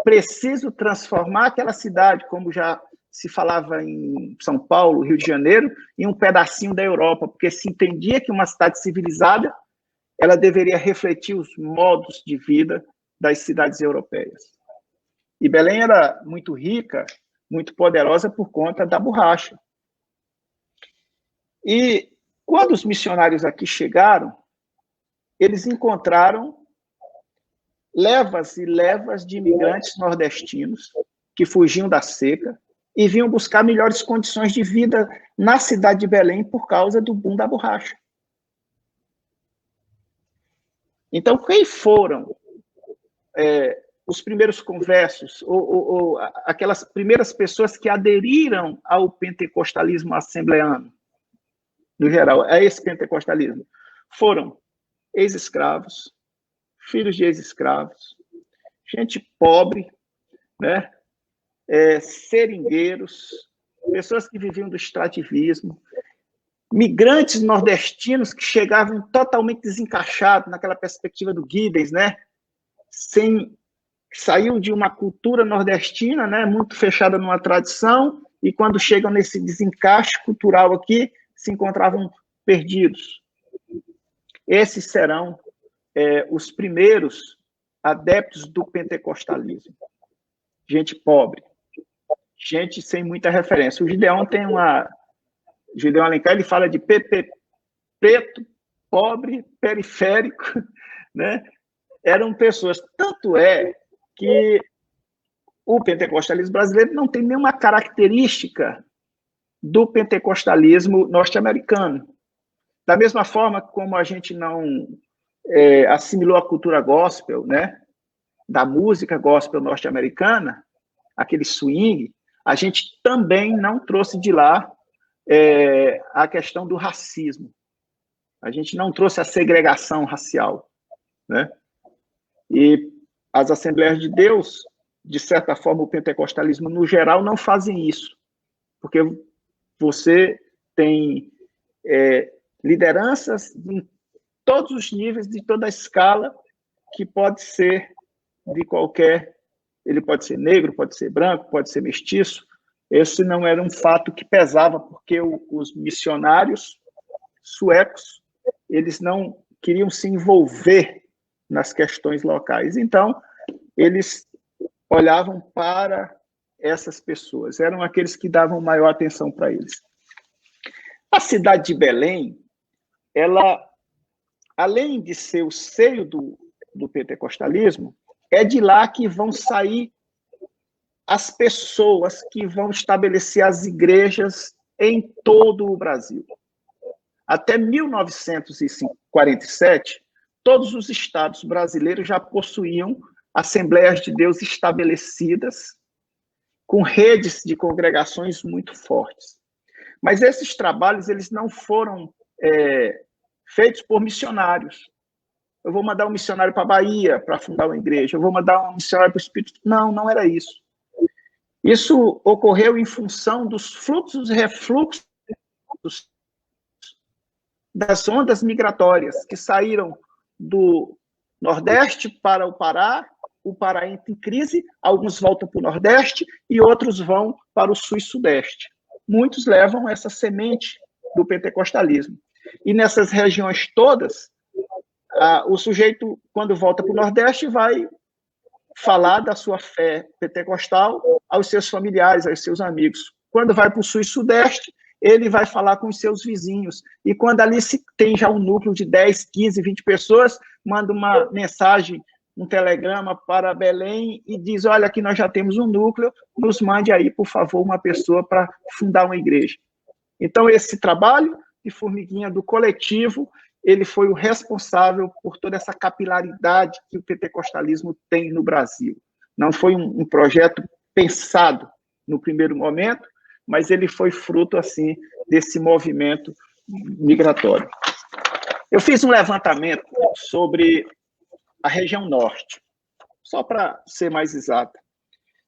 preciso transformar aquela cidade, como já se falava em São Paulo, Rio de Janeiro, e um pedacinho da Europa, porque se entendia que uma cidade civilizada ela deveria refletir os modos de vida das cidades europeias. E Belém era muito rica, muito poderosa por conta da borracha. E quando os missionários aqui chegaram, eles encontraram levas e levas de imigrantes nordestinos que fugiam da seca e vinham buscar melhores condições de vida na cidade de Belém por causa do boom da borracha. Então, quem foram os primeiros conversos, ou aquelas primeiras pessoas que aderiram ao pentecostalismo assembleano, no geral, a esse pentecostalismo? Foram ex-escravos, filhos de ex-escravos, gente pobre, né? Seringueiros, pessoas que viviam do extrativismo, migrantes nordestinos que chegavam totalmente desencaixados naquela perspectiva do Giddens, né? Saíam de uma cultura nordestina, né? Muito fechada numa tradição, e quando chegam nesse desencaixe cultural aqui, se encontravam perdidos. Esses serão os primeiros adeptos do pentecostalismo. Gente pobre, gente sem muita referência. O Gideon tem Gideon Alencar, ele fala de preto, pobre, periférico, né? Eram pessoas, tanto é que o pentecostalismo brasileiro não tem nenhuma característica do pentecostalismo norte-americano. Da mesma forma como a gente não assimilou a cultura gospel, né, da música gospel norte-americana, aquele swing, a gente também não trouxe de lá a questão do racismo. A gente não trouxe a segregação racial, né? E as Assembleias de Deus, de certa forma, o pentecostalismo no geral não fazem isso, porque você tem lideranças em todos os níveis, de toda a escala, que pode ser de qualquer... Ele pode ser negro, pode ser branco, pode ser mestiço. Esse não era um fato que pesava, porque os missionários suecos, eles não queriam se envolver nas questões locais. Então, eles olhavam para essas pessoas, eram aqueles que davam maior atenção para eles. A cidade de Belém, ela, além de ser o seio do pentecostalismo, é de lá que vão sair as pessoas que vão estabelecer as igrejas em todo o Brasil. Até 1947, todos os estados brasileiros já possuíam Assembleias de Deus estabelecidas, com redes de congregações muito fortes. Mas esses trabalhos eles não foram feitos por missionários. Eu vou mandar um missionário para a Bahia para fundar uma igreja, eu vou mandar um missionário para o Espírito. Não, não era isso. Isso ocorreu em função dos fluxos e refluxos das ondas migratórias que saíram do Nordeste para o Pará entra em crise, alguns voltam para o Nordeste e outros vão para o Sul e Sudeste. Muitos levam essa semente do pentecostalismo. E nessas regiões todas, o sujeito, quando volta para o Nordeste, vai falar da sua fé pentecostal aos seus familiares, aos seus amigos. Quando vai para o Sul e Sudeste, ele vai falar com os seus vizinhos. E quando ali se tem já um núcleo de 10, 15, 20 pessoas, manda uma mensagem, um telegrama para Belém e diz, olha, aqui nós já temos um núcleo, nos mande aí, por favor, uma pessoa para fundar uma igreja. Então, esse trabalho de formiguinha do coletivo, ele foi o responsável por toda essa capilaridade que o pentecostalismo tem no Brasil. Não foi um projeto pensado no primeiro momento, mas ele foi fruto, assim, desse movimento migratório. Eu fiz um levantamento sobre a região norte, só para ser mais exata.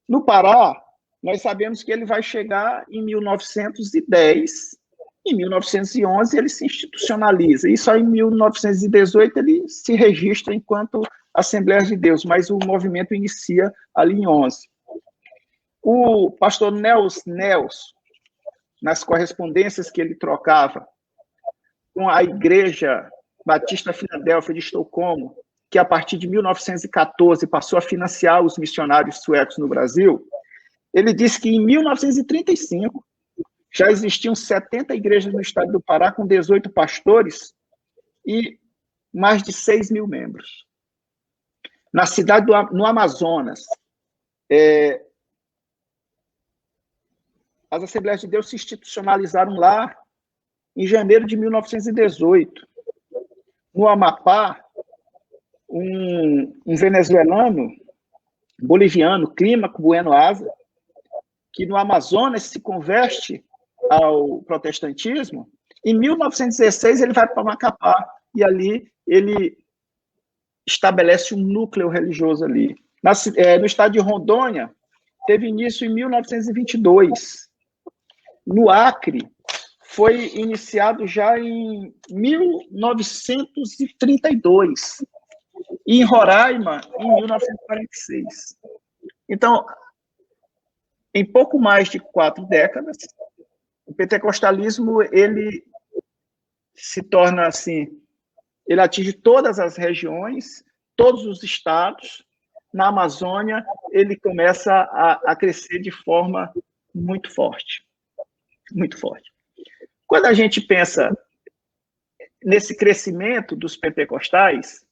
No Pará, nós sabemos que ele vai chegar em 1910, em 1911 ele se institucionaliza, e só em 1918 ele se registra enquanto Assembleia de Deus, mas o movimento inicia ali em 11. O pastor Nelson, nas correspondências que ele trocava com a Igreja Batista Filadélfia de Estocolmo, que a partir de 1914 passou a financiar os missionários suecos no Brasil, ele disse que em 1935 já existiam 70 igrejas no estado do Pará, com 18 pastores e mais de 6 mil membros. Na cidade no Amazonas, as Assembleias de Deus se institucionalizaram lá em janeiro de 1918. No Amapá, um venezuelano, boliviano, Clímaco Bueno Asa, que no Amazonas se converte ao protestantismo, em 1916 ele vai para Macapá, e ali ele estabelece um núcleo religioso ali. No estado de Rondônia, teve início em 1922. No Acre, foi iniciado já em 1932. E em Roraima, em 1946. Então, em pouco mais de 4 décadas, o pentecostalismo, ele se torna assim, ele atinge todas as regiões, todos os estados. Na Amazônia, ele começa a crescer de forma muito forte. Muito forte. Quando a gente pensa nesse crescimento dos pentecostais,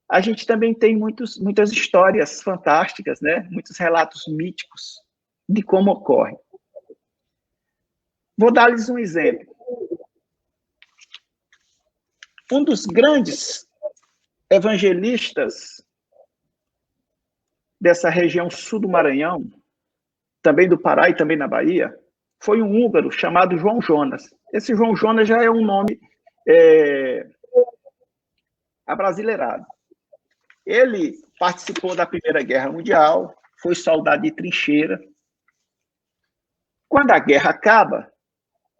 a gente também tem muitas histórias fantásticas, né? Muitos relatos míticos de como ocorre. Vou dar-lhes um exemplo. Um dos grandes evangelistas dessa região sul do Maranhão, também do Pará e também na Bahia, foi um húngaro chamado João Jonas. Esse João Jonas já é um nome abrasileirado. Ele participou da Primeira Guerra Mundial, foi soldado de trincheira. Quando a guerra acaba,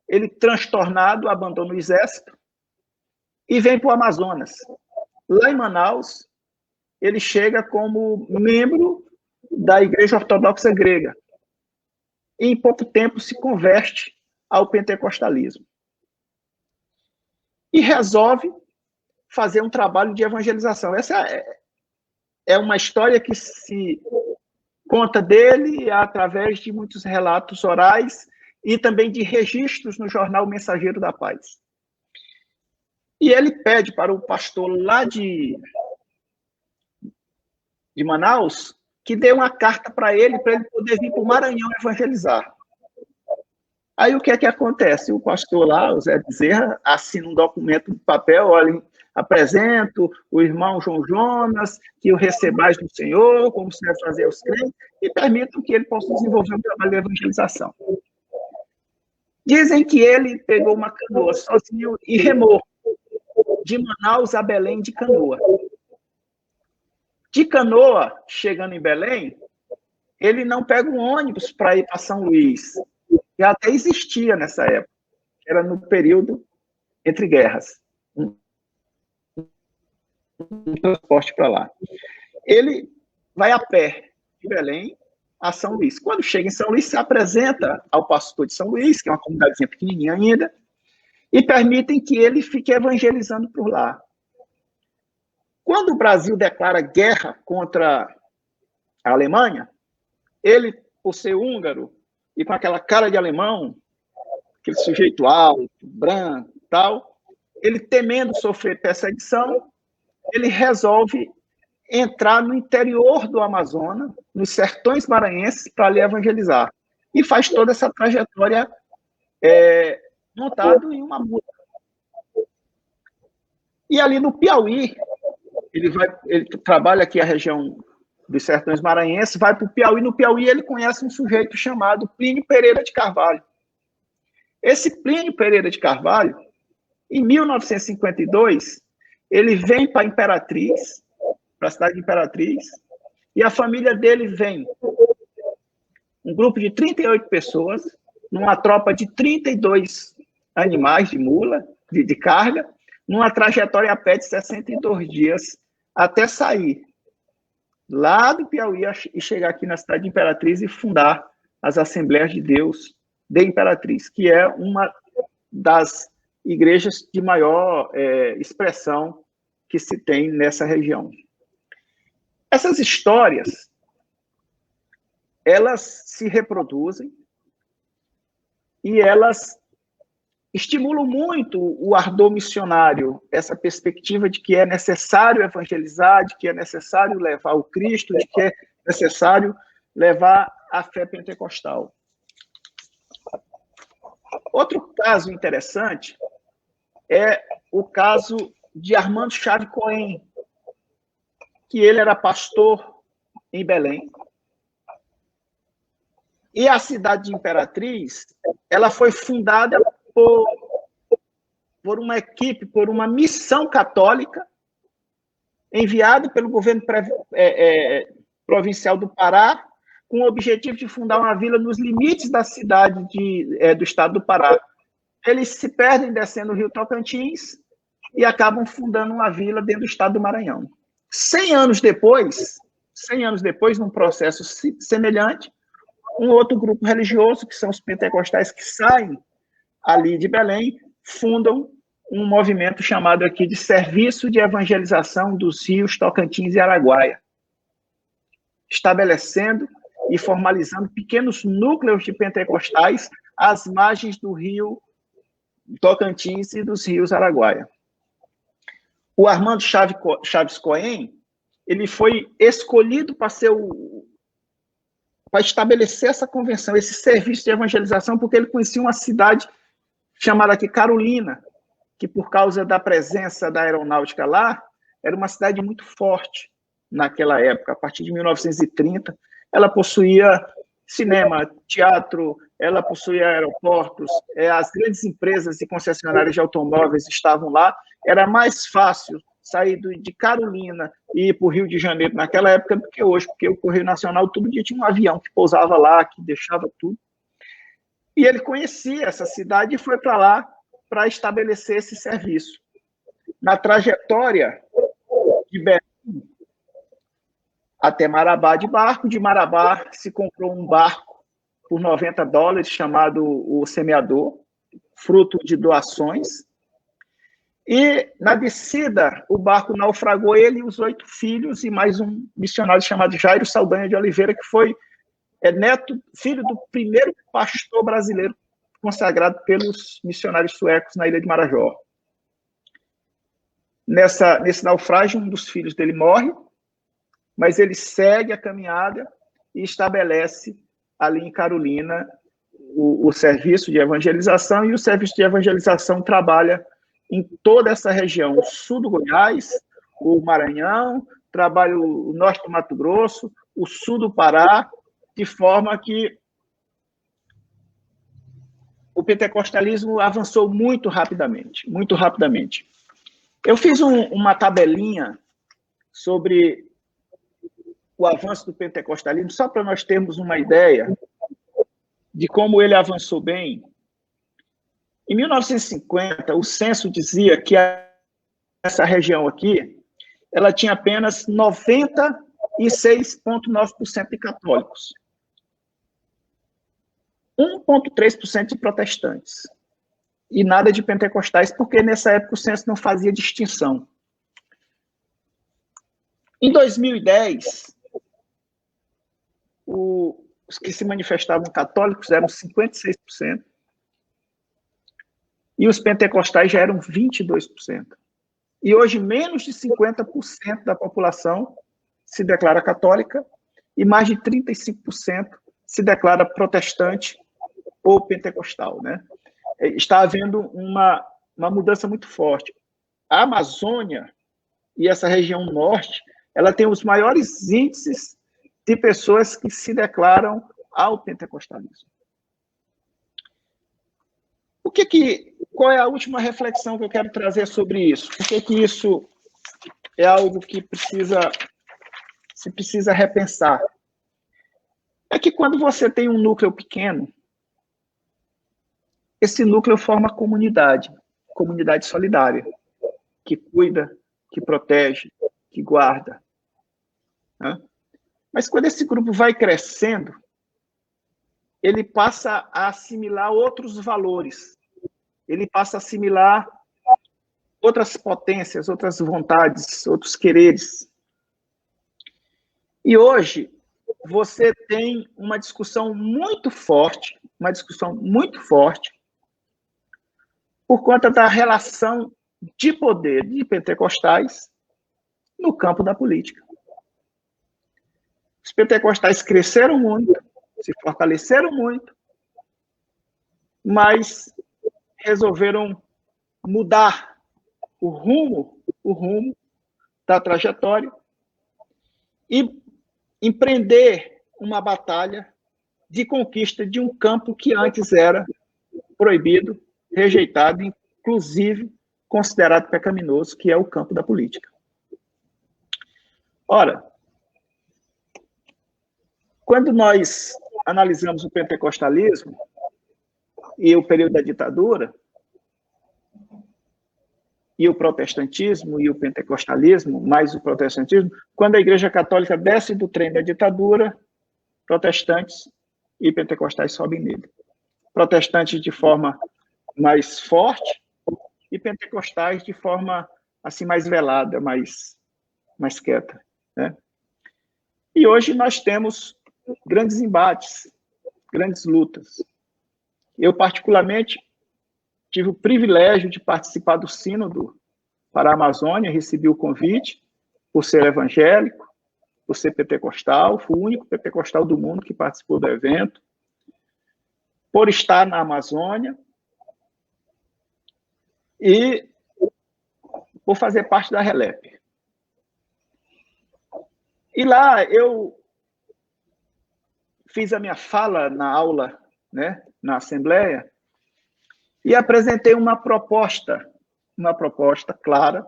ele, transtornado, abandona o exército e vem para o Amazonas. Lá em Manaus, ele chega como membro da Igreja Ortodoxa Grega. E, em pouco tempo, se converte ao pentecostalismo. E resolve fazer um trabalho de evangelização. Essa é uma história que se conta dele através de muitos relatos orais e também de registros no jornal Mensageiro da Paz. E ele pede para o pastor lá de Manaus que dê uma carta para ele poder vir para o Maranhão evangelizar. Aí o que é que acontece? O pastor lá, o Zé Bezerra, assina um documento de papel, olha, apresento o irmão João Jonas, que o recebais do Senhor, como se deve fazer aos crentes, e permitam que ele possa desenvolver um trabalho de evangelização. Dizem que ele pegou uma canoa sozinho e remou de Manaus a Belém de canoa. De canoa, chegando em Belém, ele não pega um ônibus para ir para São Luís, que até existia nessa época, era no período entre guerras. Um transporte para lá. Ele vai a pé de Belém a São Luís. Quando chega em São Luís, se apresenta ao pastor de São Luís, que é uma comunidadezinha pequenininha ainda, e permitem que ele fique evangelizando por lá. Quando o Brasil declara guerra contra a Alemanha, ele, por ser húngaro, e com aquela cara de alemão, aquele sujeito alto, branco e tal, ele temendo sofrer perseguição, ele resolve entrar no interior do Amazonas, nos sertões maranhenses, para ali evangelizar. E faz toda essa trajetória montado em uma mula. E ali no Piauí, ele trabalha aqui a região dos sertões maranhenses, vai para o Piauí. No Piauí ele conhece um sujeito chamado Plínio Pereira de Carvalho. Esse Plínio Pereira de Carvalho, em 1952, ele vem para Imperatriz, para a cidade de Imperatriz, e a família dele vem, um grupo de 38 pessoas, numa tropa de 32 animais de mula, de carga, numa trajetória a pé de 62 dias, até sair lá do Piauí e chegar aqui na cidade de Imperatriz e fundar as Assembleias de Deus de Imperatriz, que é uma das igrejas de maior expressão que se tem nessa região. Essas histórias, elas se reproduzem e elas estimulam muito o ardor missionário, essa perspectiva de que é necessário evangelizar, de que é necessário levar o Cristo, de que é necessário levar a fé pentecostal. Outro caso interessante é o caso de Armando Chaves Cohen, que ele era pastor em Belém. E a cidade de Imperatriz, ela foi fundada por uma equipe, por uma missão católica enviada pelo governo provincial do Pará, com o objetivo de fundar uma vila nos limites da cidade do estado do Pará. Eles se perdem descendo o rio Tocantins e acabam fundando uma vila dentro do estado do Maranhão. 100 anos depois, num processo semelhante, um outro grupo religioso, que são os pentecostais, que saem ali de Belém, fundam um movimento chamado aqui de Serviço de Evangelização dos Rios Tocantins e Araguaia, estabelecendo e formalizando pequenos núcleos de pentecostais às margens do rio Tocantins e dos rios Araguaia. O Armando Chaves Cohen, ele foi escolhido para estabelecer essa convenção, esse serviço de evangelização, porque ele conhecia uma cidade chamada aqui Carolina, que por causa da presença da aeronáutica lá, era uma cidade muito forte naquela época. A partir de 1930, ela possuía cinema, teatro, ela possuía aeroportos, as grandes empresas e concessionárias de automóveis estavam lá. Era mais fácil sair de Carolina e ir para o Rio de Janeiro naquela época do que hoje, porque o Correio Nacional todo dia tinha um avião que pousava lá, que deixava tudo. E ele conhecia essa cidade e foi para lá para estabelecer esse serviço. Na trajetória de Belém até Marabá de barco, de Marabá se comprou um barco por $90, chamado o Semeador, fruto de doações. E, na descida, o barco naufragou, ele e os 8 filhos, e mais um missionário chamado Jairo Saldanha de Oliveira, que foi filho do primeiro pastor brasileiro consagrado pelos missionários suecos na ilha de Marajó. Nesse naufrágio, um dos filhos dele morre, mas ele segue a caminhada e estabelece ali em Carolina o serviço de evangelização, e o serviço de evangelização trabalha em toda essa região, o sul do Goiás, o Maranhão, trabalha o norte do Mato Grosso, o sul do Pará, de forma que o pentecostalismo avançou muito rapidamente, muito rapidamente. Eu fiz uma tabelinha sobre o avanço do pentecostalismo, só para nós termos uma ideia de como ele avançou bem. Em 1950, o censo dizia que essa região aqui, ela tinha apenas 96,9% de católicos, 1,3% de protestantes, e nada de pentecostais, porque nessa época o censo não fazia distinção. Em 2010, os que se manifestavam católicos eram 56%, e os pentecostais já eram 22%. E hoje, menos de 50% da população se declara católica e mais de 35% se declara protestante ou pentecostal, né? Está havendo uma mudança muito forte. A Amazônia e essa região norte, ela tem os maiores índices de pessoas que se declaram ao pentecostalismo. Qual é a última reflexão que eu quero trazer sobre isso? Por que isso é algo que se precisa repensar? É que quando você tem um núcleo pequeno, esse núcleo forma comunidade solidária, que cuida, que protege, que guarda, né? Mas quando esse grupo vai crescendo, ele passa a assimilar outros valores, ele passa a assimilar outras potências, outras vontades, outros quereres. E hoje você tem uma discussão muito forte, por conta da relação de poder de pentecostais no campo da política. Os pentecostais cresceram muito, se fortaleceram muito, mas resolveram mudar o rumo da trajetória e empreender uma batalha de conquista de um campo que antes era proibido, rejeitado, inclusive considerado pecaminoso, que é o campo da política. Ora, quando nós analisamos o pentecostalismo e o período da ditadura, e o protestantismo e o pentecostalismo, mais o protestantismo, quando a Igreja Católica desce do trem da ditadura, protestantes e pentecostais sobem nele. Protestantes de forma mais forte e pentecostais de forma assim mais velada, mais quieta, né? E hoje nós temos grandes embates, grandes lutas. Eu, particularmente, tive o privilégio de participar do Sínodo para a Amazônia, recebi o convite por ser evangélico, por ser pentecostal, fui o único pentecostal do mundo que participou do evento, por estar na Amazônia e por fazer parte da RELEP. E lá eu fiz a minha fala na aula, né, na Assembleia, e apresentei uma proposta clara,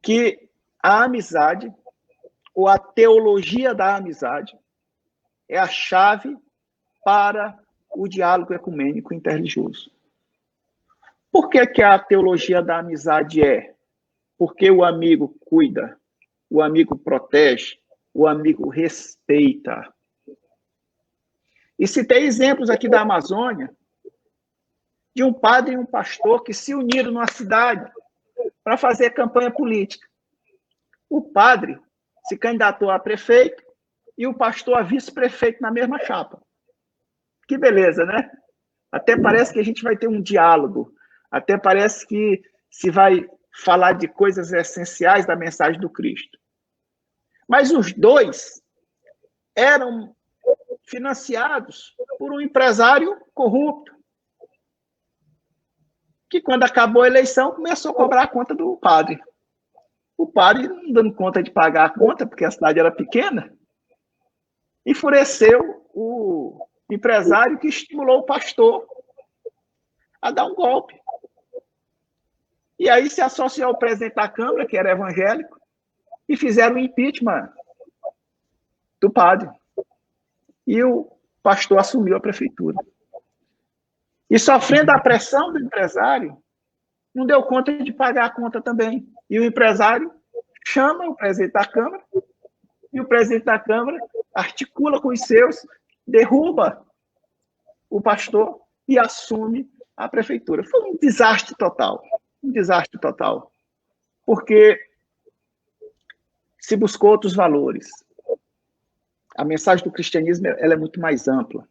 que a amizade, ou a teologia da amizade, é a chave para o diálogo ecumênico interreligioso. Por que a teologia da amizade é? Porque o amigo cuida, o amigo protege, o amigo respeita. E citei exemplos aqui da Amazônia, de um padre e um pastor que se uniram numa cidade para fazer campanha política. O padre se candidatou a prefeito e o pastor a vice-prefeito na mesma chapa. Que beleza, né? Até parece que a gente vai ter um diálogo, até parece que se vai falar de coisas essenciais da mensagem do Cristo. Mas os dois eram financiados por um empresário corrupto, que quando acabou a eleição começou a cobrar a conta do padre. O padre, não dando conta de pagar a conta, porque a cidade era pequena, enfureceu o empresário que estimulou o pastor a dar um golpe. E aí se associou ao presidente da Câmara, que era evangélico, e fizeram o impeachment do padre. E o pastor assumiu a prefeitura. E sofrendo a pressão do empresário, não deu conta de pagar a conta também. E o empresário chama o presidente da Câmara, e o presidente da Câmara articula com os seus, derruba o pastor e assume a prefeitura. Foi um desastre total, porque se buscou outros valores. A mensagem do cristianismo ela é muito mais ampla.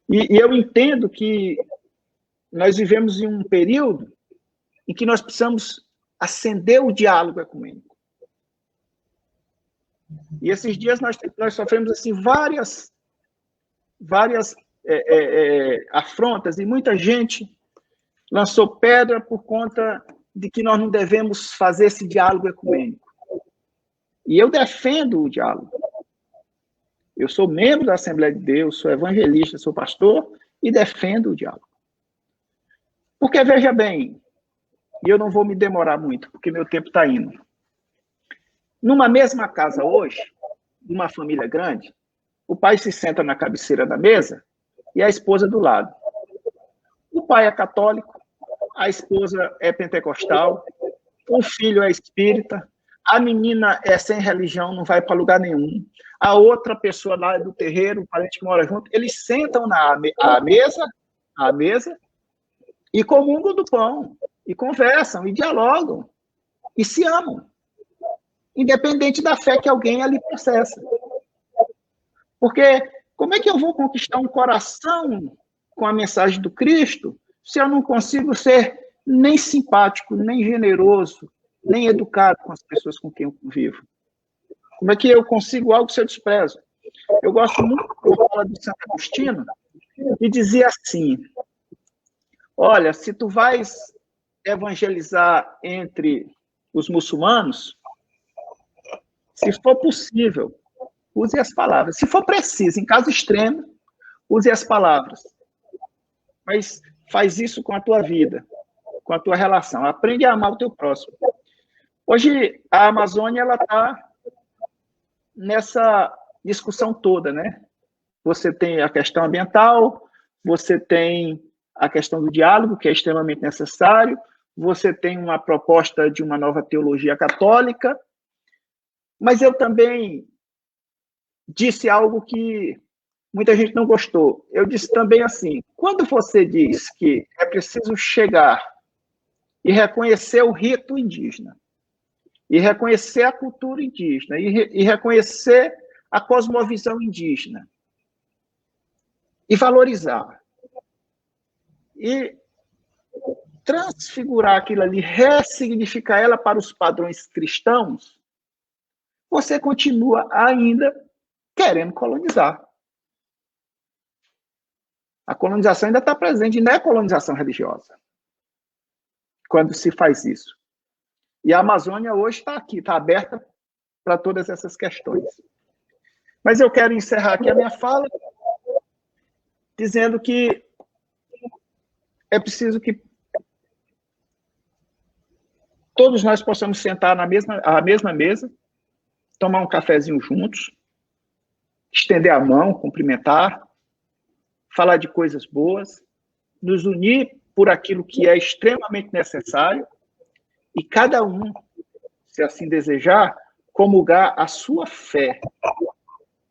E eu entendo que nós vivemos em um período em que nós precisamos acender o diálogo ecumênico. E esses dias nós sofremos assim, várias afrontas, e muita gente lançou pedra por conta de que nós não devemos fazer esse diálogo ecumênico. E eu defendo o diálogo. Eu sou membro da Assembleia de Deus, sou evangelista, sou pastor e defendo o diálogo. Porque, veja bem, e eu não vou me demorar muito, porque meu tempo está indo. Numa mesma casa hoje, numa família grande, o pai se senta na cabeceira da mesa e a esposa do lado. O pai é católico, a esposa é pentecostal, o filho é espírita, a menina é sem religião, não vai para lugar nenhum. A outra pessoa lá do terreiro, o parente que mora junto, eles sentam à mesa e comungam do pão, e conversam, e dialogam, e se amam, independente da fé que alguém ali processa. Porque como é que eu vou conquistar um coração com a mensagem do Cristo se eu não consigo ser nem simpático, nem generoso, nem educado com as pessoas com quem eu convivo? Como é que eu consigo algo se eu desprezo? Eu gosto muito da fala de Santo Agostinho, que dizia assim: olha, se tu vais evangelizar entre os muçulmanos, se for possível, use as palavras. Se for preciso, em caso extremo, use as palavras. Mas faz isso com a tua vida, com a tua relação. Aprende a amar o teu próximo. Hoje, a Amazônia está nessa discussão toda, né? Você tem a questão ambiental, você tem a questão do diálogo, que é extremamente necessário, você tem uma proposta de uma nova teologia católica, mas eu também disse algo que muita gente não gostou. Eu disse também assim: quando você diz que é preciso chegar e reconhecer o rito indígena, e reconhecer a cultura indígena, e reconhecer a cosmovisão indígena, e valorizar, e transfigurar aquilo ali, ressignificar ela para os padrões cristãos, você continua ainda querendo colonizar. A colonização ainda está presente, não é colonização religiosa, quando se faz isso. E a Amazônia hoje está aqui, está aberta para todas essas questões. Mas eu quero encerrar aqui a minha fala dizendo que é preciso que todos nós possamos sentar à mesma mesa, tomar um cafezinho juntos, estender a mão, cumprimentar, falar de coisas boas, nos unir por aquilo que é extremamente necessário e cada um, se assim desejar, comungar a sua fé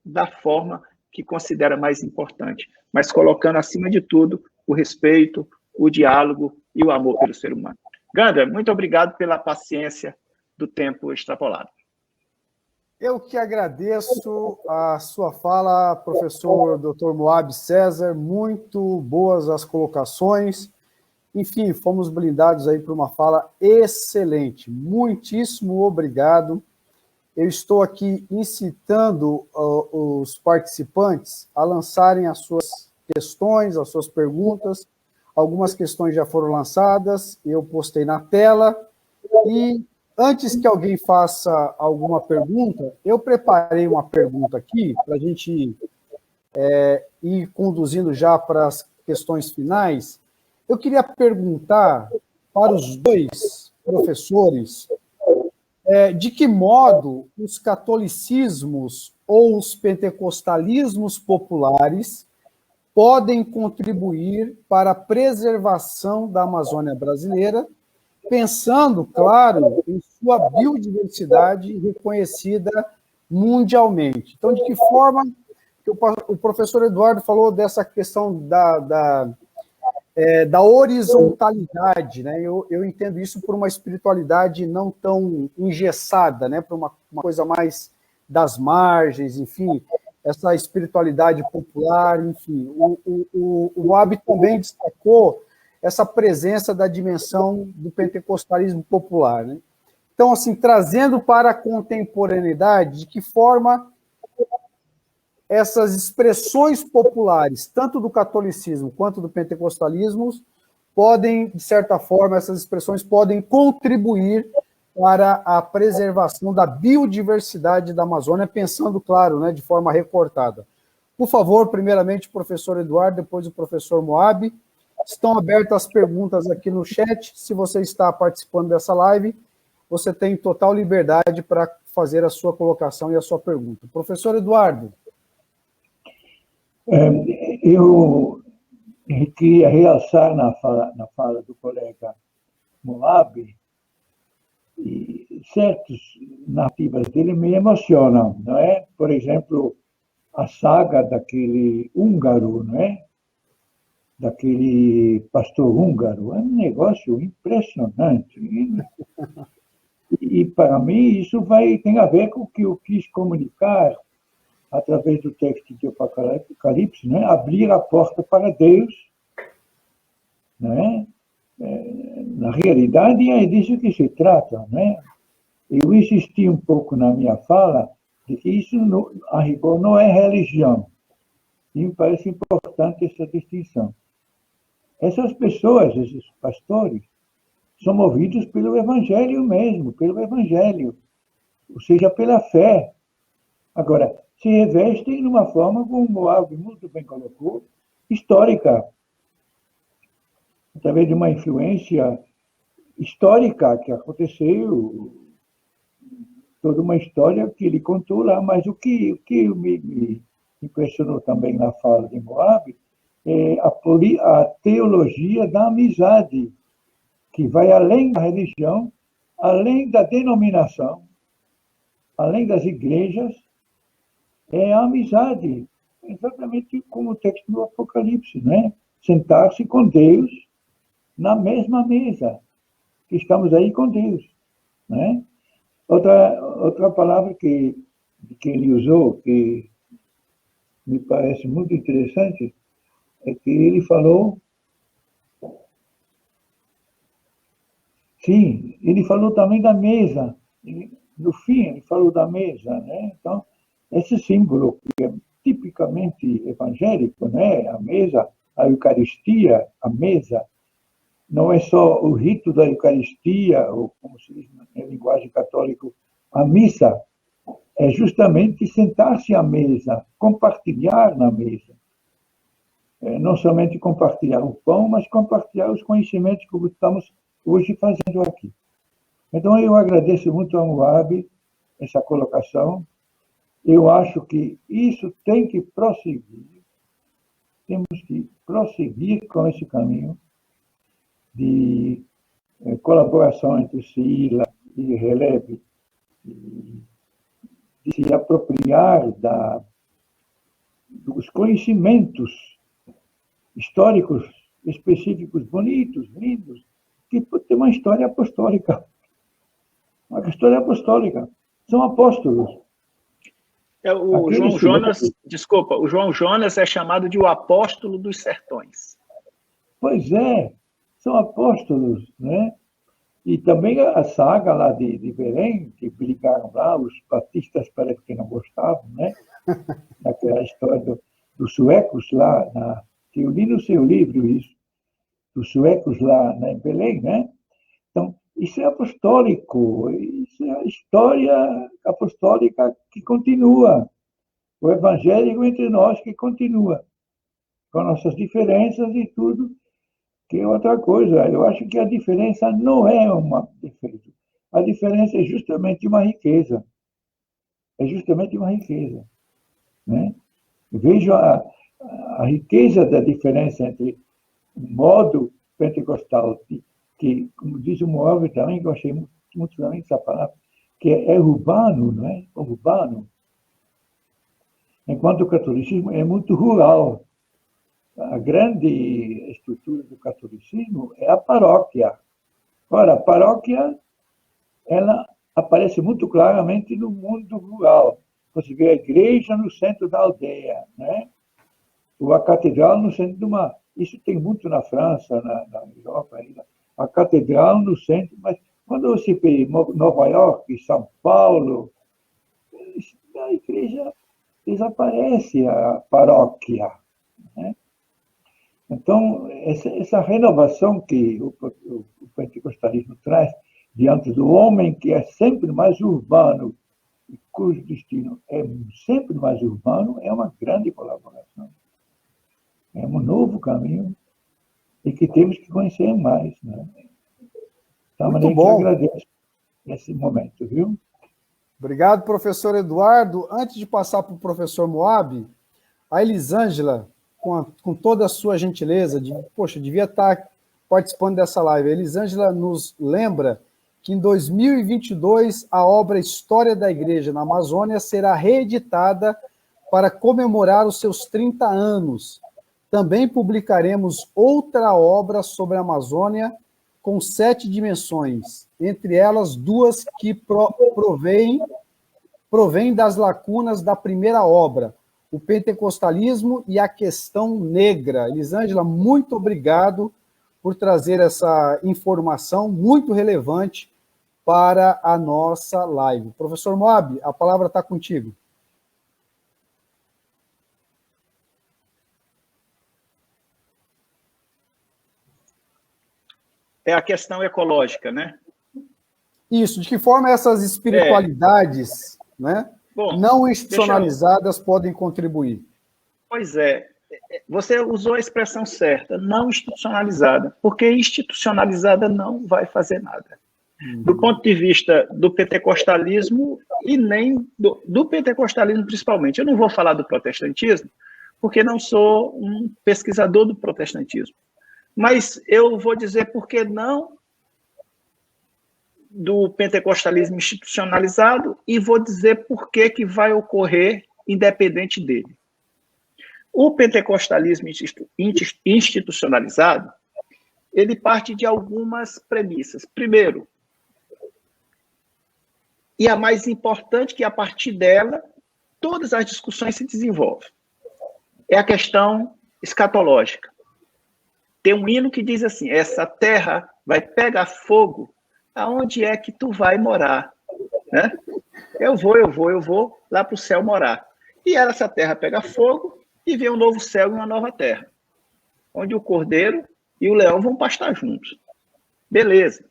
da forma que considera mais importante, mas colocando acima de tudo o respeito, o diálogo e o amor pelo ser humano. Gandra, muito obrigado pela paciência do tempo extrapolado. Eu que agradeço a sua fala, professor Dr. Moab César, muito boas as colocações. Enfim, fomos blindados aí por uma fala excelente. Muitíssimo obrigado. Eu estou aqui incitando os participantes a lançarem as suas questões, as suas perguntas. Algumas questões já foram lançadas, eu postei na tela. E antes que alguém faça alguma pergunta, eu preparei uma pergunta aqui para a gente ir conduzindo já para as questões finais. Eu queria perguntar para os dois professores de que modo os catolicismos ou os pentecostalismos populares podem contribuir para a preservação da Amazônia brasileira, pensando, claro, em sua biodiversidade reconhecida mundialmente. Então, de que forma que o professor Eduardo falou dessa questão da horizontalidade, né? Eu entendo isso por uma espiritualidade não tão engessada, né? Por uma coisa mais das margens, enfim, essa espiritualidade popular, enfim. O Moab também destacou essa presença da dimensão do pentecostalismo popular, né? Então, assim, trazendo para a contemporaneidade, de que forma essas expressões populares, tanto do catolicismo quanto do pentecostalismo, podem, de certa forma, essas expressões podem contribuir para a preservação da biodiversidade da Amazônia, pensando, claro, né, de forma recortada. Por favor, primeiramente, o professor Eduardo, depois o professor Moab. Estão abertas as perguntas aqui no chat. Se você está participando dessa live, você tem total liberdade para fazer a sua colocação e a sua pergunta. Professor Eduardo. Eu queria realçar na fala do colega Moab E certas narrativas dele me emocionam, não é? Por exemplo, a saga daquele húngaro, não é? Daquele pastor húngaro, é um negócio impressionante. E para mim, isso tem a ver com o que eu quis comunicar através do texto de Apocalipse, né? Abrir a porta para Deus, né? Na realidade, é disso que se trata, né? Eu insisti um pouco na minha fala de que isso, a rigor, não é religião. E me parece importante essa distinção. Essas pessoas, esses pastores, são movidos pelo Evangelho mesmo, pelo Evangelho, ou seja, pela fé. Agora, se revestem de uma forma, como o Alves muito bem colocou, histórica, através de uma influência histórica que aconteceu, toda uma história que ele contou lá, mas o que me impressionou também na fala de Moab é a teologia da amizade, que vai além da religião, além da denominação, além das igrejas, é a amizade, exatamente como o texto do Apocalipse, né? Sentar-se com Deus na mesma mesa, que estamos aí com Deus, né? Outra palavra que ele usou, que me parece muito interessante, é que ele falou. Sim, ele falou também da mesa. No fim, ele falou da mesa, né? Então, esse símbolo que é tipicamente evangélico, né? A mesa, a Eucaristia, a mesa, não é só o rito da Eucaristia, ou como se diz em linguagem católica, a missa, é justamente sentar-se à mesa, compartilhar na mesa. Não somente compartilhar o pão, mas compartilhar os conhecimentos que estamos hoje fazendo aqui. Então, eu agradeço muito ao Moab essa colocação. Eu acho que isso tem que prosseguir. Temos que prosseguir com esse caminho de colaboração entre Seila e Heleb, de se apropriar dos conhecimentos históricos específicos, bonitos, lindos, que tem uma história apostólica. Uma história apostólica. São apóstolos. O João Jonas, desculpa, o João Jonas é chamado de o apóstolo dos sertões. Pois é, são apóstolos, né? E também a saga lá de Belém, que brigaram lá, os batistas parece que não gostavam, né? Naquela história dos suecos lá, que eu li no seu livro isso, dos suecos lá em Belém, né? Então, isso é apostólico, isso é a história apostólica que continua, o evangélico entre nós que continua, com nossas diferenças e tudo, que é outra coisa. Eu acho que a diferença não é uma defeito, a diferença é justamente uma riqueza, né? Vejo a riqueza da diferença entre o modo pentecostal, que, como diz o Moab também, que eu achei muito também essa palavra, que é urbano, não é? Urbano. Enquanto o catolicismo é muito rural. A grande estrutura do catolicismo é a paróquia. Ora, a paróquia, ela aparece muito claramente no mundo rural. Você vê a igreja no centro da aldeia, né? Ou a catedral no centro de uma... Isso tem muito na França, na Europa ainda. A catedral no centro, mas quando você vê em Nova York, São Paulo, a igreja desaparece, a paróquia, né? Então, essa renovação que o pentecostalismo traz diante do homem, que é sempre mais urbano, e cujo destino é sempre mais urbano, é uma grande colaboração. É um novo caminho e que temos que conhecer mais, né? Então, muito bom. Eu agradeço esse momento, viu? Obrigado, professor Eduardo. Antes de passar para o professor Moab, a Elisângela, com toda a sua gentileza, devia estar participando dessa live. A Elisângela nos lembra que em 2022 a obra História da Igreja na Amazônia será reeditada para comemorar os seus 30 anos. Também publicaremos outra obra sobre a Amazônia com 7 dimensões, entre elas 2 que provêm das lacunas da primeira obra, o pentecostalismo e a questão negra. Elisângela, muito obrigado por trazer essa informação muito relevante para a nossa live. Professor Moab, a palavra está contigo. É a questão ecológica, né? Isso, de que forma essas espiritualidades não institucionalizadas podem contribuir? Pois é, você usou a expressão certa, não institucionalizada, porque institucionalizada não vai fazer nada. Do ponto de vista do pentecostalismo e nem do pentecostalismo principalmente. Eu não vou falar do protestantismo, porque não sou um pesquisador do protestantismo. Mas eu vou dizer por que não do pentecostalismo institucionalizado e vou dizer por que vai ocorrer independente dele. O pentecostalismo institucionalizado, ele parte de algumas premissas. Primeiro, e a mais importante, que a partir dela, todas as discussões se desenvolvem, é a questão escatológica. Tem um hino que diz assim, essa terra vai pegar fogo, aonde é que tu vai morar? Né? Eu vou lá para o céu morar. E essa terra pega fogo e vem um novo céu e uma nova terra, onde o cordeiro e o leão vão pastar juntos. Beleza.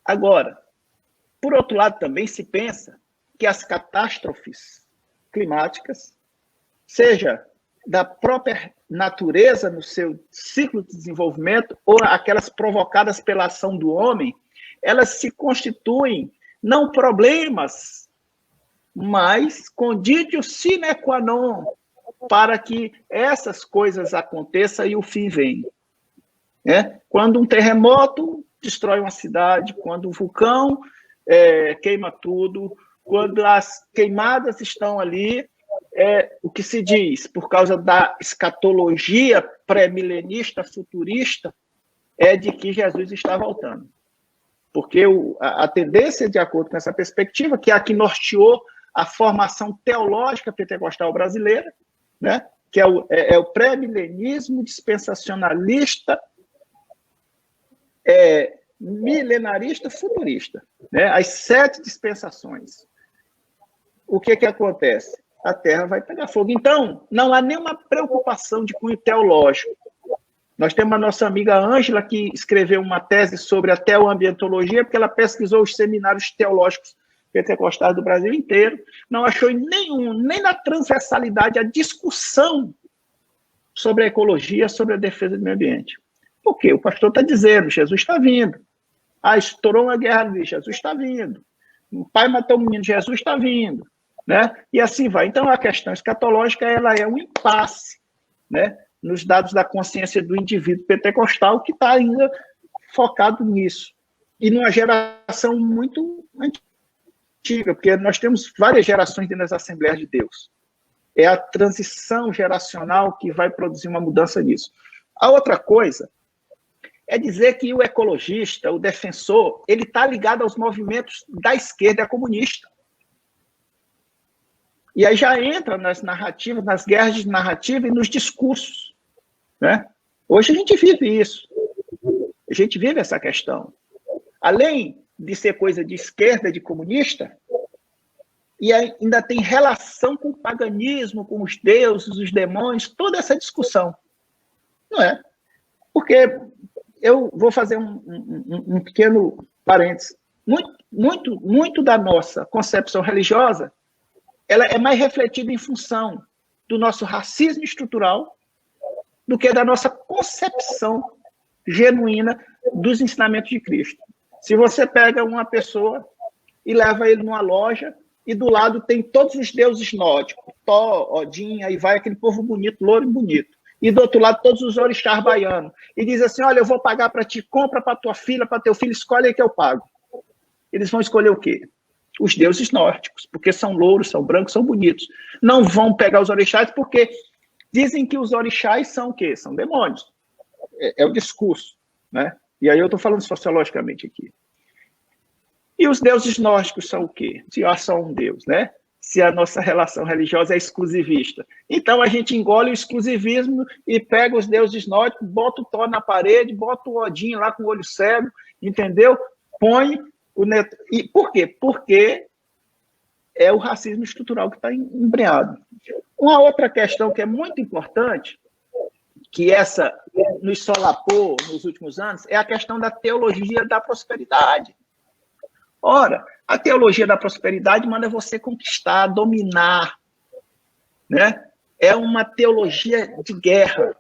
Agora, por outro lado, também se pensa que as catástrofes climáticas, seja da própria natureza no seu ciclo de desenvolvimento, ou aquelas provocadas pela ação do homem, elas se constituem não problemas, mas conditio sine qua non para que essas coisas aconteçam e o fim venha. Quando um terremoto destrói uma cidade, quando um vulcão queima tudo, quando as queimadas estão ali, o que se diz, por causa da escatologia pré-milenista, futurista, é de que Jesus está voltando. Porque a tendência, de acordo com essa perspectiva, que é a que norteou a formação teológica pentecostal brasileira, né, que é o pré-milenismo dispensacionalista, milenarista, futurista, né, as 7 dispensações. O que acontece? A Terra vai pegar fogo. Então, não há nenhuma preocupação de cunho teológico. Nós temos a nossa amiga Ângela, que escreveu uma tese sobre a teoambientologia, porque ela pesquisou os seminários teológicos pentecostais do Brasil inteiro, não achou nem na transversalidade a discussão sobre a ecologia, sobre a defesa do meio ambiente. Por quê? O pastor está dizendo, Jesus está vindo. Estourou uma guerra ali, Jesus está vindo. O pai matou o menino, Jesus está vindo. Né? E assim vai. Então, a questão escatológica ela é um impasse, né, nos dados da consciência do indivíduo pentecostal que está ainda focado nisso. E numa geração muito antiga, porque nós temos várias gerações dentro das Assembleias de Deus. É a transição geracional que vai produzir uma mudança nisso. A outra coisa é dizer que o ecologista, o defensor, ele está ligado aos movimentos da esquerda comunista. E aí já entra nas narrativas, nas guerras de narrativa e nos discursos. Né? Hoje a gente vive isso. A gente vive essa questão. Além de ser coisa de esquerda, de comunista, e ainda tem relação com o paganismo, com os deuses, os demônios, toda essa discussão. Não é? Porque eu vou fazer um pequeno parênteses. Muito da nossa concepção religiosa ela é mais refletida em função do nosso racismo estrutural do que da nossa concepção genuína dos ensinamentos de Cristo. Se você pega uma pessoa e leva ele numa loja e do lado tem todos os deuses nórdicos, Thor, Odin, aí vai aquele povo bonito, louro e bonito. E do outro lado todos os orixás baianos. E diz assim, olha, eu vou pagar para ti, compra para tua filha, para teu filho, escolhe aí que eu pago. Eles vão escolher o quê? Os deuses nórdicos, porque são louros, são brancos, são bonitos. Não vão pegar os orixás, porque dizem que os orixás são o quê? São demônios. É o discurso, né? E aí eu estou falando sociologicamente aqui. E os deuses nórdicos são o quê? Se há só um deus, né? Se a nossa relação religiosa é exclusivista. Então, a gente engole o exclusivismo e pega os deuses nórdicos, bota o Thor na parede, bota o Odin lá com o olho cego, entendeu? Põe o neto... E por quê? Porque é o racismo estrutural que está embreado. Uma outra questão que é muito importante, que essa nos solapou nos últimos anos, é a questão da teologia da prosperidade. Ora, a teologia da prosperidade manda você conquistar, dominar, né? É uma teologia de guerra.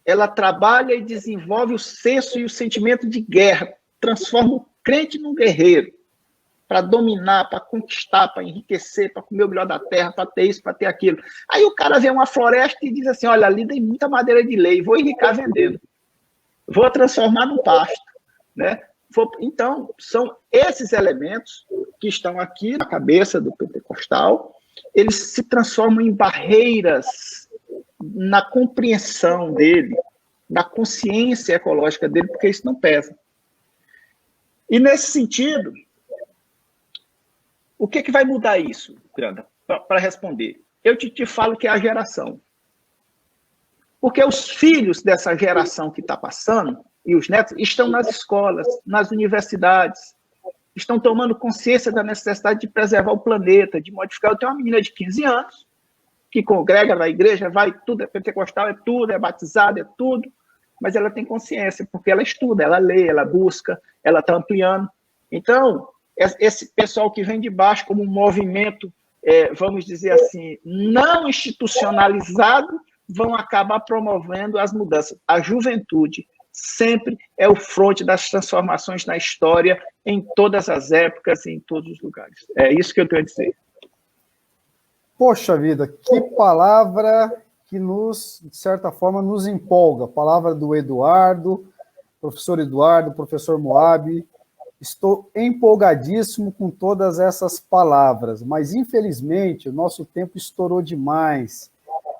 Ela trabalha e desenvolve o senso e o sentimento de guerra, transforma o crente num guerreiro, para dominar, para conquistar, para enriquecer, para comer o melhor da terra, para ter isso, para ter aquilo. Aí o cara vê uma floresta e diz assim, olha, ali tem muita madeira de lei, vou enricar vendendo. Vou transformar num pasto, né? Então, são esses elementos que estão aqui na cabeça do pentecostal, eles se transformam em barreiras na compreensão dele, na consciência ecológica dele, porque isso não pesa. E, nesse sentido, o que vai mudar isso, Granda, para responder? Eu te falo que é a geração. Porque os filhos dessa geração que está passando, e os netos, estão nas escolas, nas universidades, estão tomando consciência da necessidade de preservar o planeta, de modificar. Eu tenho uma menina de 15 anos, que congrega na igreja, vai, tudo é pentecostal, é tudo, é batizado, é tudo, mas ela tem consciência, porque ela estuda, ela lê, ela busca, ela está ampliando. Então, esse pessoal que vem de baixo como um movimento, vamos dizer assim, não institucionalizado, vão acabar promovendo as mudanças. A juventude sempre é o fronte das transformações na história, em todas as épocas e em todos os lugares. É isso que eu tenho a dizer. Poxa vida, que palavra que nos, de certa forma, nos empolga. A palavra do Eduardo, professor Moab. Estou empolgadíssimo com todas essas palavras, mas, infelizmente, o nosso tempo estourou demais.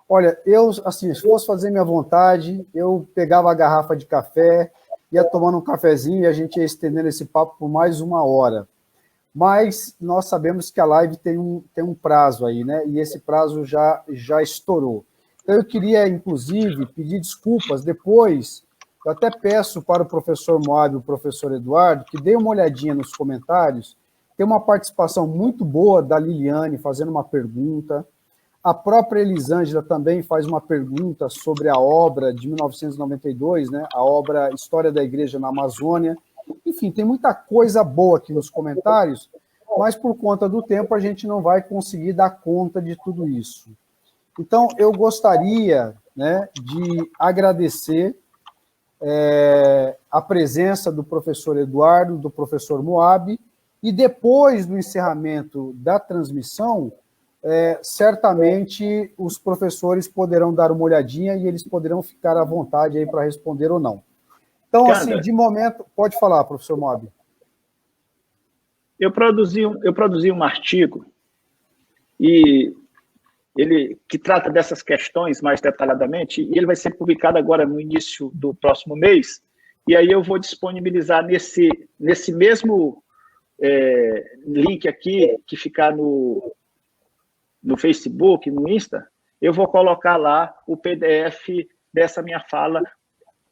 Olha, eu, assim, se fosse fazer minha vontade, eu pegava a garrafa de café, ia tomando um cafezinho e a gente ia estendendo esse papo por mais 1 hora. Mas nós sabemos que a live tem um prazo aí, né? E esse prazo já estourou. Então, eu queria, inclusive, pedir desculpas depois. Eu até peço para o professor Moab e o professor Eduardo que deem uma olhadinha nos comentários. Tem uma participação muito boa da Liliane fazendo uma pergunta. A própria Elisângela também faz uma pergunta sobre a obra de 1992, né? A obra História da Igreja na Amazônia. Enfim, tem muita coisa boa aqui nos comentários, mas por conta do tempo a gente não vai conseguir dar conta de tudo isso. Então, eu gostaria, né, de agradecer a presença do professor Eduardo, do professor Moab, e depois do encerramento da transmissão, certamente os professores poderão dar uma olhadinha e eles poderão ficar à vontade aí para responder ou não. Então, assim, de momento... Pode falar, professor Moab. Eu produzi um artigo que trata dessas questões mais detalhadamente, e ele vai ser publicado agora no início do próximo mês, e aí eu vou disponibilizar nesse mesmo link aqui, que ficar no Facebook, no Insta, eu vou colocar lá o PDF dessa minha fala,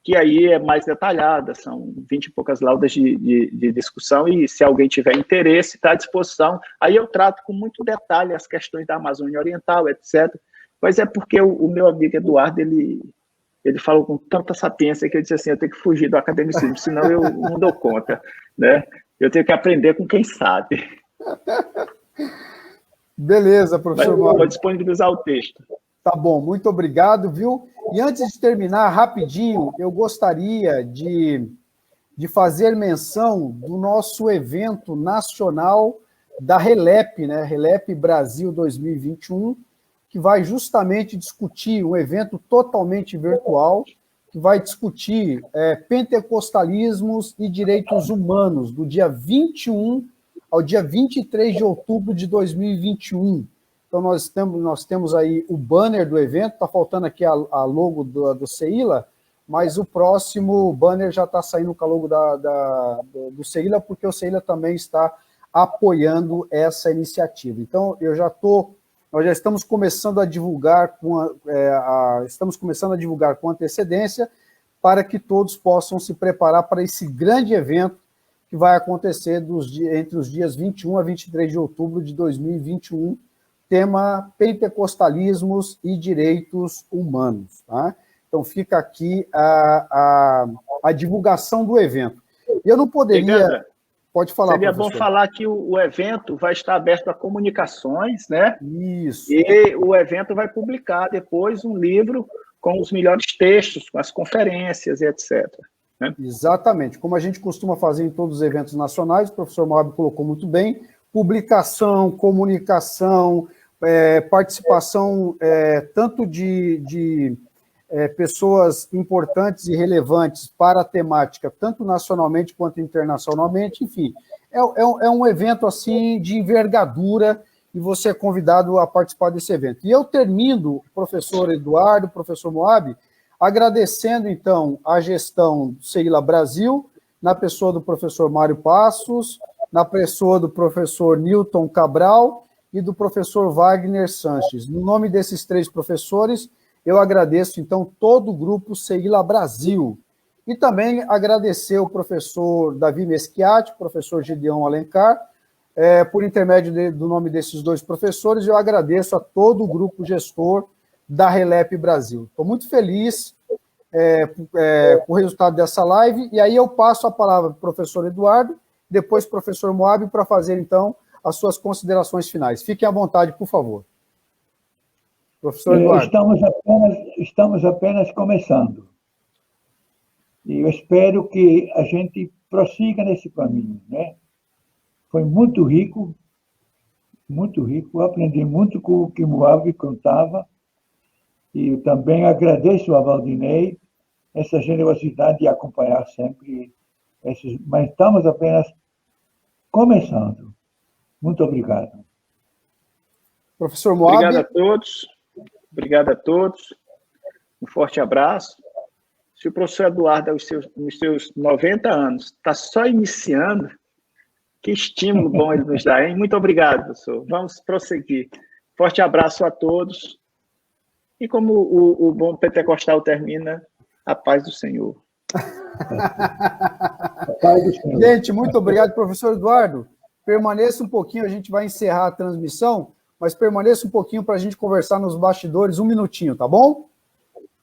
que aí é mais detalhada, são 20 e poucas laudas de discussão, e se alguém tiver interesse, está à disposição. Aí eu trato com muito detalhe as questões da Amazônia Oriental, etc. Mas é porque o meu amigo Eduardo, ele falou com tanta sapiência que eu disse assim, eu tenho que fugir do academicismo, senão eu não dou conta, né? Eu tenho que aprender com quem sabe. Beleza, professor Moab. Vou disponibilizar o texto. Tá bom, muito obrigado, viu? E antes de terminar, rapidinho, eu gostaria de fazer menção do nosso evento nacional da RELEP, né? RELEP Brasil 2021, que vai justamente discutir um evento totalmente virtual, que vai discutir pentecostalismos e direitos humanos, do dia 21 ao dia 23 de outubro de 2021. Então, nós temos aí o banner do evento, está faltando aqui a logo do CEILA, mas o próximo banner já está saindo com a logo do CEILA, porque o CEILA também está apoiando essa iniciativa. Então, nós já estamos começando a divulgar com antecedência para que todos possam se preparar para esse grande evento que vai acontecer entre os dias 21 a 23 de outubro de 2021, tema Pentecostalismos e Direitos Humanos. Tá? Então, fica aqui a divulgação do evento. Eu não poderia... Obrigada. Pode falar, Seria professor. bom falar que o evento vai estar aberto a comunicações, né? Isso. E o evento vai publicar depois um livro com os melhores textos, com as conferências e etc. Né? Exatamente. Como a gente costuma fazer em todos os eventos nacionais, o professor Moab colocou muito bem, publicação, comunicação, participação tanto de pessoas importantes e relevantes para a temática, tanto nacionalmente quanto internacionalmente, enfim, é um evento assim de envergadura e você é convidado a participar desse evento. E eu termino, professor Eduardo, professor Moab, agradecendo, então, a gestão do CEILA Brasil, na pessoa do professor Mário Passos, na pessoa do professor Newton Cabral e do professor Wagner Sanches. No nome desses 3 professores, eu agradeço, então, todo o grupo CEILA Brasil. E também agradecer o professor Davi Meschiati, professor Gideão Alencar, por intermédio do nome desses 2 professores, eu agradeço a todo o grupo gestor da RELEP Brasil. Estou muito feliz com o resultado dessa live, e aí eu passo a palavra para o professor Eduardo, depois para o professor Moab, para fazer, então, as suas considerações finais. Fiquem à vontade, por favor. Professor Eduardo. Estamos apenas começando. E eu espero que a gente prossiga nesse caminho, né? Foi muito rico, eu aprendi muito com o que o Moab contava, e eu também agradeço a Valdinei essa generosidade de acompanhar sempre esses, mas estamos apenas começando. Muito obrigado. Professor Moab. Obrigado a todos. Um forte abraço. Se o professor Eduardo, nos seus 90 anos, está só iniciando, que estímulo bom ele nos dá, hein? Muito obrigado, professor. Vamos prosseguir. Forte abraço a todos. E como o bom pentecostal termina, a paz do Senhor. A paz do Senhor. Gente, muito obrigado, professor Eduardo. Permaneça um pouquinho, a gente vai encerrar a transmissão, mas permaneça um pouquinho para a gente conversar nos bastidores, 1 minutinho, tá bom?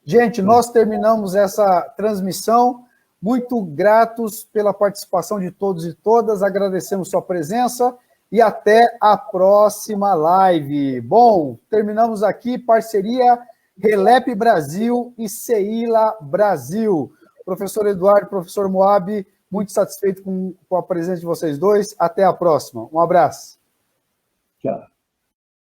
Gente, nós terminamos essa transmissão, muito gratos pela participação de todos e todas, agradecemos sua presença e até a próxima live. Bom, terminamos aqui, parceria RELEP Brasil e CEILA Brasil. Professor Eduardo, professor Moab, muito satisfeito com a presença de vocês dois, até a próxima. Um abraço. Tchau.